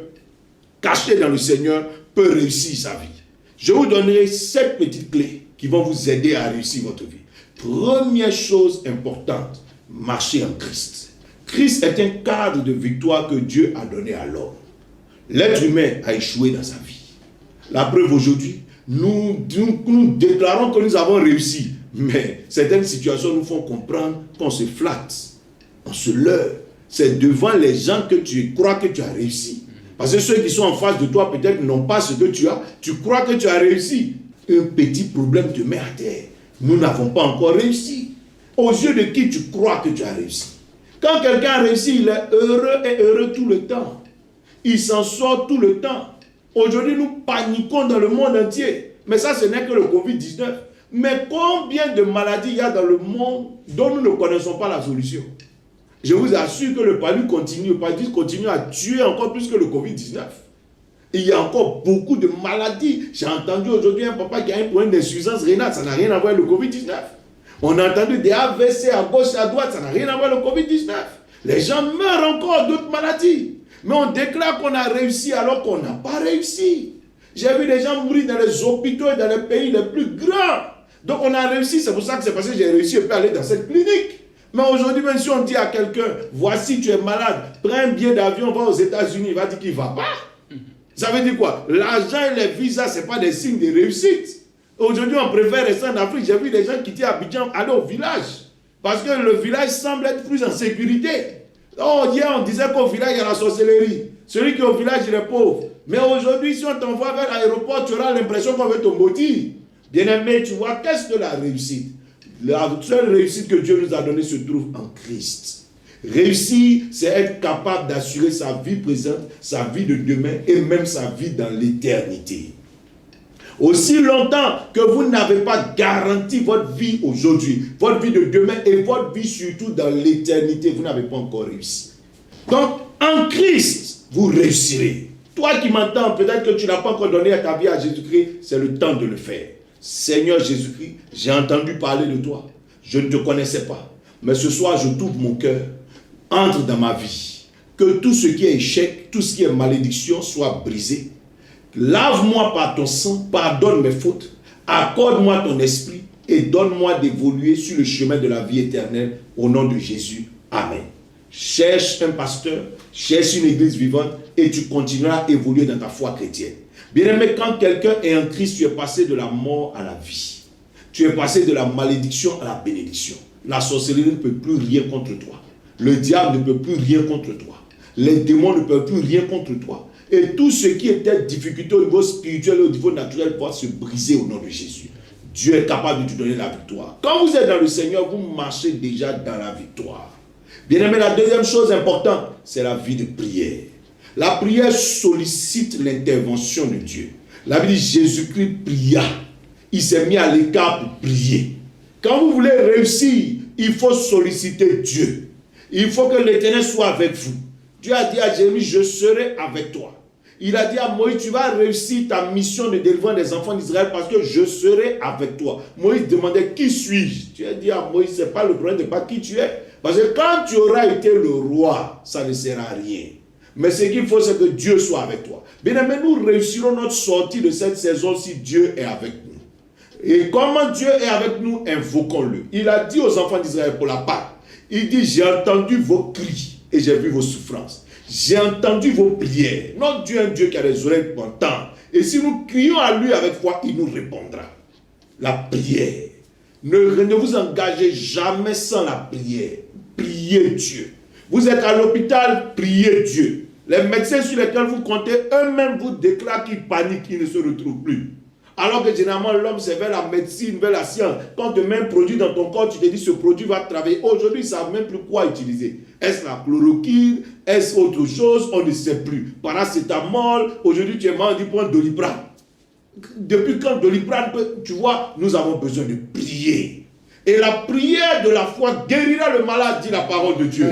caché dans le Seigneur peut réussir sa vie. Je vous donnerai 7 petites clés qui vont vous aider à réussir votre vie. Première chose importante, marcher en Christ. Christ est un cadre de victoire que Dieu a donné à l'homme. L'être humain a échoué dans sa vie. La preuve aujourd'hui, nous déclarons que nous avons réussi. Mais certaines situations nous font comprendre qu'on se flatte. On se leurre. C'est devant les gens que tu crois que tu as réussi. Parce que ceux qui sont en face de toi peut-être n'ont pas ce que tu as. Tu crois que tu as réussi. Un petit problème te met à terre. Nous n'avons pas encore réussi. Aux yeux de qui tu crois que tu as réussi? Quand quelqu'un a réussi, il est heureux et heureux tout le temps. Il s'en sort tout le temps. Aujourd'hui, nous paniquons dans le monde entier. Mais ça, ce n'est que le Covid-19. Mais combien de maladies il y a dans le monde dont nous ne connaissons pas la solution? Je vous assure que le paludisme continue à tuer encore plus que le Covid-19. Il y a encore beaucoup de maladies. J'ai entendu aujourd'hui un papa qui a un problème d'insuffisance rénale. Ça n'a rien à voir avec le Covid-19. On a entendu des AVC à gauche et à droite. Ça n'a rien à voir avec le Covid-19. Les gens meurent encore d'autres maladies. Mais on déclare qu'on a réussi alors qu'on n'a pas réussi. J'ai vu des gens mourir dans les hôpitaux et dans les pays les plus grands. Donc on a réussi. C'est pour ça que c'est parce que j'ai réussi à aller dans cette clinique. Mais aujourd'hui, même si on dit à quelqu'un, voici, tu es malade, prends un billet d'avion, va aux États-Unis, il va dire qu'il ne va pas. Ça veut dire quoi? L'argent et les visas, ce n'est pas des signes de réussite. Aujourd'hui, on préfère rester en Afrique. J'ai vu des gens quitter Abidjan, aller au village. Parce que le village semble être plus en sécurité. Oh, hier, on disait qu'au village, il y a la sorcellerie. Celui qui est au village, il est pauvre. Mais aujourd'hui, si on t'envoie vers l'aéroport, tu auras l'impression qu'on veut te maudire. Bien-aimé, tu vois, qu'est-ce que la réussite? La seule réussite que Dieu nous a donnée se trouve en Christ. Réussir, c'est être capable d'assurer sa vie présente, sa vie de demain et même sa vie dans l'éternité. Aussi longtemps que vous n'avez pas garanti votre vie aujourd'hui, votre vie de demain et votre vie surtout dans l'éternité, vous n'avez pas encore réussi. Donc, en Christ, vous réussirez. Toi qui m'entends, peut-être que tu n'as pas encore donné ta vie à Jésus-Christ, c'est le temps de le faire. Seigneur Jésus-Christ, j'ai entendu parler de toi. Je ne te connaissais pas. Mais ce soir, je t'ouvre mon cœur. Entre dans ma vie. Que tout ce qui est échec, tout ce qui est malédiction soit brisé. Lave-moi par ton sang, pardonne mes fautes. Accorde-moi ton esprit et donne-moi d'évoluer sur le chemin de la vie éternelle. Au nom de Jésus. Amen. Cherche un pasteur, cherche une église vivante et tu continueras à évoluer dans ta foi chrétienne. Bien-aimé, quand quelqu'un est en Christ, tu es passé de la mort à la vie. Tu es passé de la malédiction à la bénédiction. La sorcellerie ne peut plus rien contre toi. Le diable ne peut plus rien contre toi. Les démons ne peuvent plus rien contre toi. Et tout ce qui était difficulté au niveau spirituel et au niveau naturel va se briser au nom de Jésus. Dieu est capable de te donner la victoire. Quand vous êtes dans le Seigneur, vous marchez déjà dans la victoire. Bien-aimé, la deuxième chose importante, c'est la vie de prière. La prière sollicite l'intervention de Dieu. La Bible dit Jésus-Christ pria. Il s'est mis à l'écart pour prier. Quand vous voulez réussir, il faut solliciter Dieu. Il faut que l'Éternel soit avec vous. Dieu a dit à Jérémie, je serai avec toi. Il a dit à Moïse, tu vas réussir ta mission de délivrance des enfants d'Israël parce que je serai avec toi. Moïse demandait, qui suis-je? Dieu a dit à Moïse, ce n'est pas le problème de pas qui tu es. Parce que quand tu auras été le roi, ça ne sert à rien. Mais ce qu'il faut, c'est que Dieu soit avec toi. Bien aimé, nous réussirons notre sortie de cette saison si Dieu est avec nous. Et comment Dieu est avec nous, invoquons-le. Il a dit aux enfants d'Israël pour la Pâque, il dit, j'ai entendu vos cris et j'ai vu vos souffrances. J'ai entendu vos prières. Notre Dieu est un Dieu qui a des oreilles pour entendre. Et si nous crions à lui avec foi, il nous répondra. La prière. Ne vous engagez jamais sans la prière. Priez Dieu. Vous êtes à l'hôpital, priez Dieu. Les médecins sur lesquels vous comptez, eux-mêmes vous déclarent qu'ils paniquent, qu'ils ne se retrouvent plus. Alors que généralement, l'homme, c'est vers la médecine, vers la science. Quand tu mets un produit dans ton corps, tu te dis, ce produit va travailler. Aujourd'hui, ils ne savent même plus quoi utiliser. Est-ce la chloroquine? Est-ce autre chose? On ne sait plus. Paracétamol. Aujourd'hui, tu es malade, on dit, prends Doliprane. Depuis quand Doliprane, tu vois, nous avons besoin de prier. Et la prière de la foi guérira le malade, dit la parole de Dieu.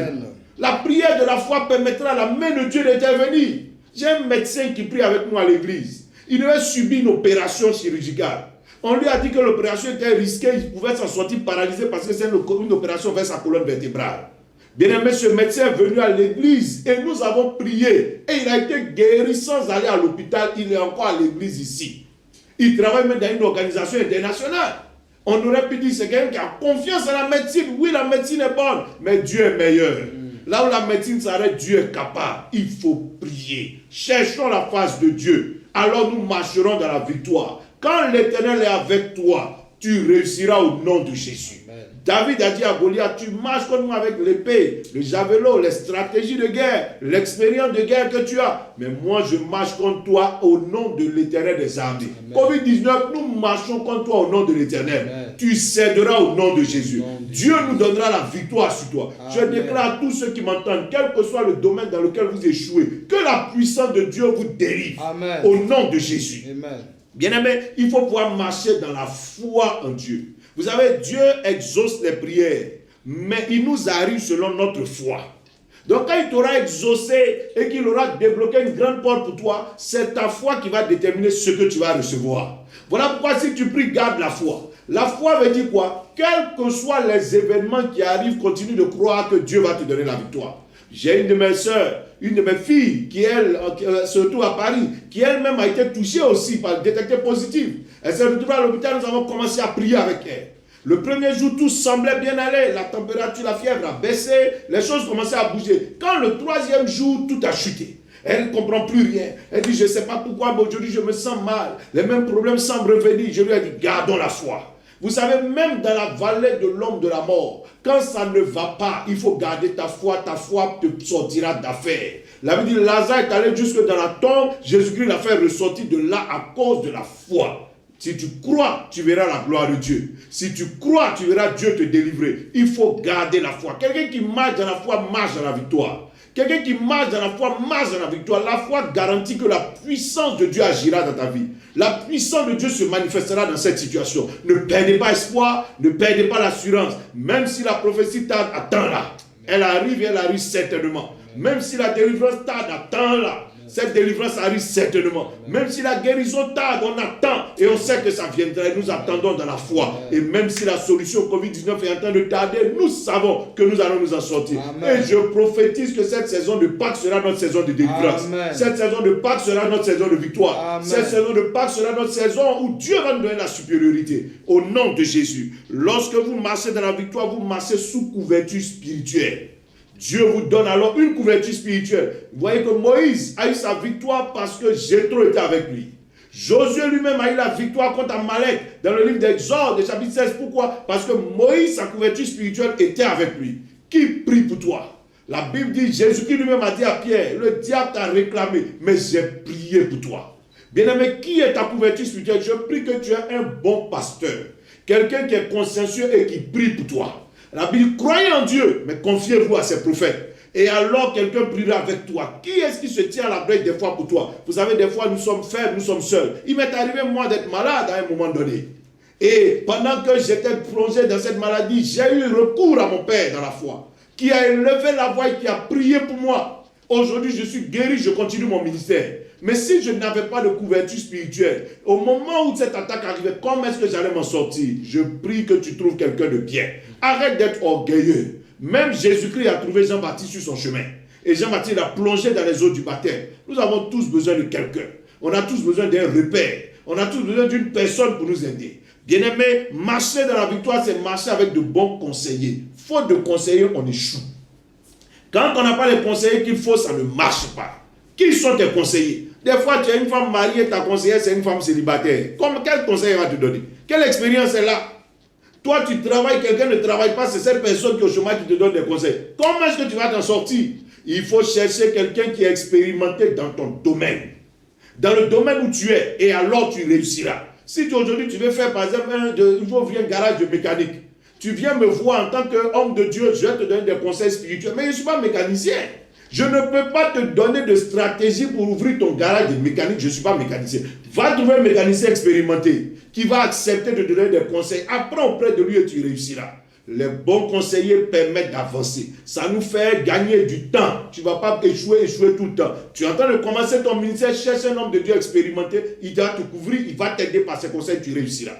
La prière de la foi permettra à la main de Dieu d'intervenir. J'ai un médecin qui prie avec nous à l'église. Il devait subir une opération chirurgicale. On lui a dit que l'opération était risquée, il pouvait s'en sortir paralysé parce que c'est une opération vers sa colonne vertébrale. Bien aimé, ce médecin est venu à l'église et nous avons prié. Et il a été guéri sans aller à l'hôpital. Il est encore à l'église ici. Il travaille même dans une organisation internationale. On aurait pu dire c'est quelqu'un qui a confiance en la médecine. Oui, la médecine est bonne, mais Dieu est meilleur. Là où la médecine s'arrête, Dieu est capable. Il faut prier. Cherchons la face de Dieu. Alors nous marcherons dans la victoire. Quand l'Éternel est avec toi, tu réussiras au nom de Jésus. Amen. David a dit à Goliath, tu marches comme moi avec l'épée, le javelot, les stratégies de guerre, l'expérience de guerre que tu as. Mais moi, je marche contre toi au nom de l'Éternel des armées. Covid-19, nous marchons contre toi au nom de l'Éternel. Tu céderas au nom de Jésus. Dieu nous donnera la victoire sur toi. Amen. Je déclare à tous ceux qui m'entendent, quel que soit le domaine dans lequel vous échouez, que la puissance de Dieu vous délivre. Amen. Au nom de Jésus. Amen. Bien-aimé, il faut pouvoir marcher dans la foi en Dieu. Vous savez, Dieu exauce les prières, mais il nous arrive selon notre foi. Donc quand il t'aura exaucé et qu'il aura débloqué une grande porte pour toi, c'est ta foi qui va déterminer ce que tu vas recevoir. Voilà pourquoi si tu pries, garde la foi. La foi veut dire quoi? Quels que soient les événements qui arrivent, continue de croire que Dieu va te donner la victoire. J'ai une de mes soeurs, une de mes filles, qui elle, surtout à Paris, qui elle-même a été touchée aussi par le détecteur positif. Elle s'est retrouvée à l'hôpital, nous avons commencé à prier avec elle. Le premier jour, tout semblait bien aller. La température, la fièvre a baissé, les choses commençaient à bouger. Quand le troisième jour, tout a chuté. Elle ne comprend plus rien. Elle dit, je ne sais pas pourquoi, mais aujourd'hui, je me sens mal. Les mêmes problèmes semblent revenir. Je lui ai dit, gardons la foi. Vous savez, même dans la vallée de l'homme de la mort, quand ça ne va pas, il faut garder ta foi te sortira d'affaire. La Bible dit, Lazare est allé jusque dans la tombe, Jésus-Christ l'a fait ressortir de là à cause de la foi. Si tu crois, tu verras la gloire de Dieu. Si tu crois, tu verras Dieu te délivrer. Il faut garder la foi. Quelqu'un qui marche dans la foi, marche dans la victoire. Quelqu'un qui marche dans la foi, marche dans la victoire. La foi garantit que la puissance de Dieu agira dans ta vie. La puissance de Dieu se manifestera dans cette situation. Ne perdez pas espoir, ne perdez pas l'assurance. Même si la prophétie tarde, attends-la. Elle arrive certainement. Même si la délivrance tarde, attends-la. Cette délivrance arrive certainement. Même si la guérison tarde, on attend et on sait que ça viendra et nous attendons dans la foi. Et même si la solution Covid-19 est en train de tarder, nous savons que nous allons nous en sortir. Amen. Et je prophétise que cette saison de Pâques sera notre saison de délivrance. Amen. Cette saison de Pâques sera notre saison de victoire. Amen. Cette saison de Pâques sera notre saison où Dieu va nous donner la supériorité. Au nom de Jésus. Lorsque vous marchez dans la victoire, vous marchez sous couverture spirituelle. Dieu vous donne alors une couverture spirituelle. Vous voyez que Moïse a eu sa victoire parce que Jéthro était avec lui. Josué lui-même a eu la victoire contre Amalek dans le livre d'Exode, chapitre 16. Pourquoi? Parce que Moïse, sa couverture spirituelle, était avec lui. Qui prie pour toi? La Bible dit, Jésus-Christ lui-même a dit à Pierre, le diable t'a réclamé, mais j'ai prié pour toi. Bien-aimé, qui est ta couverture spirituelle? Je prie que tu aies un bon pasteur. Quelqu'un qui est consciencieux et qui prie pour toi. La Bible, croyez en Dieu, mais confiez-vous à ses prophètes. Et alors, quelqu'un priera avec toi. Qui est-ce qui se tient à la brèche des fois pour toi? Vous savez, des fois, nous sommes faibles, nous sommes seuls. Il m'est arrivé, moi, d'être malade à un moment donné. Et pendant que j'étais plongé dans cette maladie, j'ai eu recours à mon Père dans la foi, qui a élevé la voix et qui a prié pour moi. Aujourd'hui, je suis guéri, je continue mon ministère. Mais si je n'avais pas de couverture spirituelle, au moment où cette attaque arrivait, comment est-ce que j'allais m'en sortir? Je prie que tu trouves quelqu'un de bien. Arrête d'être orgueilleux. Même Jésus-Christ a trouvé Jean-Baptiste sur son chemin. Et Jean-Baptiste a plongé dans les eaux du baptême. Nous avons tous besoin de quelqu'un. On a tous besoin d'un repère. On a tous besoin d'une personne pour nous aider. Bien-aimé, marcher dans la victoire, c'est marcher avec de bons conseillers. Faute de conseillers, on échoue. Quand on n'a pas les conseillers qu'il faut, ça ne marche pas. Qui sont tes conseillers? Des fois, tu as une femme mariée, ta conseillère, c'est une femme célibataire. Quel conseil va te donner? Quelle expérience est là? Toi, tu travailles, quelqu'un ne travaille pas, c'est cette personne qui est au chômage qui te donne des conseils. Comment est-ce que tu vas t'en sortir? Il faut chercher quelqu'un qui est expérimenté dans ton domaine. Dans le domaine où tu es, et alors tu réussiras. Si aujourd'hui tu veux faire, par exemple, il faut ouvrir un garage de mécanique. Tu viens me voir en tant qu'homme de Dieu, je vais te donner des conseils spirituels. Mais je ne suis pas mécanicien. Je ne peux pas te donner de stratégie pour ouvrir ton garage de mécanique. Je ne suis pas mécanicien. Va trouver un mécanicien expérimenté qui va accepter de te donner des conseils. Apprends auprès de lui et tu réussiras. Les bons conseillers permettent d'avancer. Ça nous fait gagner du temps. Tu ne vas pas échouer tout le temps. Tu es en train de commencer ton ministère, cherche un homme de Dieu expérimenté. Il va te couvrir, il va t'aider par ses conseils, tu réussiras.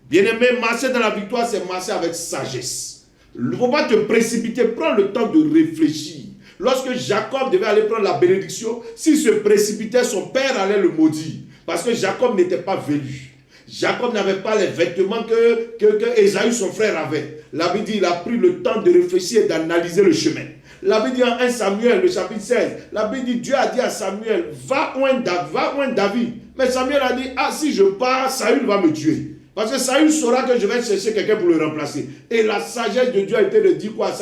Bien-aimé, marcher dans la victoire, c'est marcher avec sagesse. Il ne faut pas te précipiter, prends le temps de réfléchir. Lorsque Jacob devait aller prendre la bénédiction, s'il se précipitait, son père allait le maudire. Parce que Jacob n'était pas velu. Jacob n'avait pas les vêtements que Ésaü, son frère, avait. La Bible dit, il a pris le temps de réfléchir et d'analyser le chemin. La Bible dit en 1 Samuel, le chapitre 16, la Bible dit, Dieu a dit à Samuel, va oindre David. Mais Samuel a dit, si je pars, Saül va me tuer. Parce que Saül saura que je vais chercher quelqu'un pour le remplacer. Et la sagesse de Dieu a été de dire quoi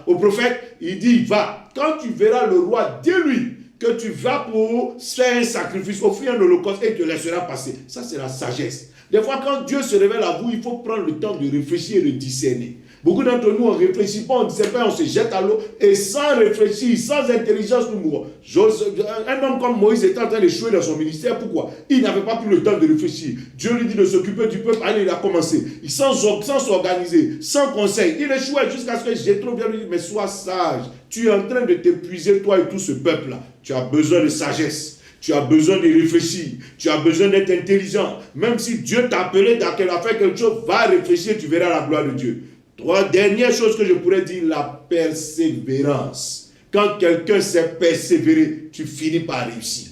au prophète? Il dit, va. Quand tu verras le roi, dis-lui que tu vas pour faire un sacrifice, offrir un holocauste et il te laissera passer. Ça, c'est la sagesse. Des fois, quand Dieu se révèle à vous, il faut prendre le temps de réfléchir et de discerner. Beaucoup d'entre nous, on ne réfléchit pas, on ne sait pas, on se jette à l'eau et sans réfléchir, sans intelligence, nous mourons. Un homme comme Moïse était en train d'échouer dans son ministère. Pourquoi? Il n'avait pas pris le temps de réfléchir. Dieu lui dit de s'occuper du peuple. Allez, il a commencé. Sans s'organiser, sans conseil. Il échouait jusqu'à ce que Jétro vienne lui dire, mais sois sage. Tu es en train de t'épuiser, toi et tout ce peuple-là. Tu as besoin de sagesse. Tu as besoin de réfléchir. Tu as besoin d'être intelligent. Même si Dieu t'a appelé à faire quelque chose, va réfléchir, tu verras la gloire de Dieu. Dernière chose que je pourrais dire, la persévérance. Quand quelqu'un sait persévérer, tu finis par réussir.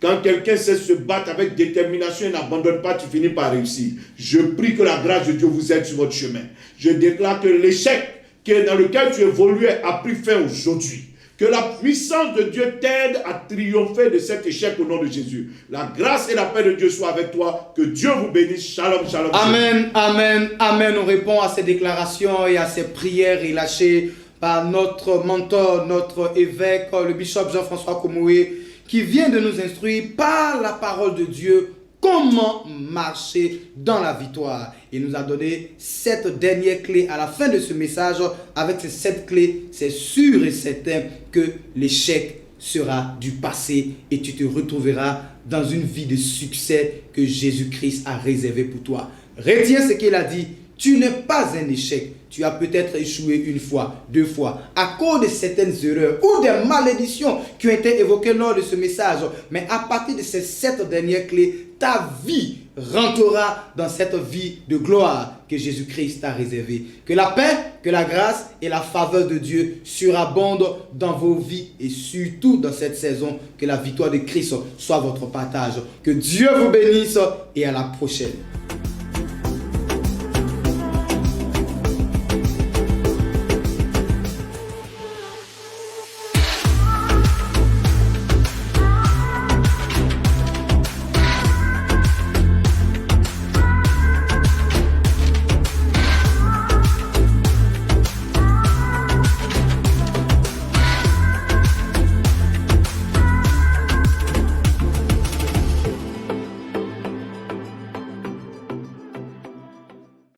Quand quelqu'un sait se battre avec détermination et n'abandonne pas, tu finis par réussir. Je prie que la grâce de Dieu vous aide sur votre chemin. Je déclare que l'échec dans lequel tu évoluais a pris fin aujourd'hui. Que la puissance de Dieu t'aide à triompher de cet échec au nom de Jésus. La grâce et la paix de Dieu soient avec toi. Que Dieu vous bénisse. Shalom, shalom. Amen, amen, amen. On répond à ces déclarations et à ces prières relâchées par notre mentor, notre évêque, le bishop Jean-François Komoué, qui vient de nous instruire par la parole de Dieu comment marcher dans la victoire. Il nous a donné 7 dernières clés à la fin de ce message. Avec ces 7 clés, c'est sûr et certain que l'échec sera du passé et tu te retrouveras dans une vie de succès que Jésus-Christ a réservé pour toi. Retiens ce qu'il a dit. Tu n'es pas un échec. Tu as peut-être échoué une fois, 2 fois, à cause de certaines erreurs ou des malédictions qui ont été évoquées lors de ce message. Mais à partir de ces 7 dernières clés, ta vie rentrera dans cette vie de gloire que Jésus-Christ t'a réservée. Que la paix, que la grâce et la faveur de Dieu surabondent dans vos vies et surtout dans cette saison, que la victoire de Christ soit votre partage. Que Dieu vous bénisse et à la prochaine.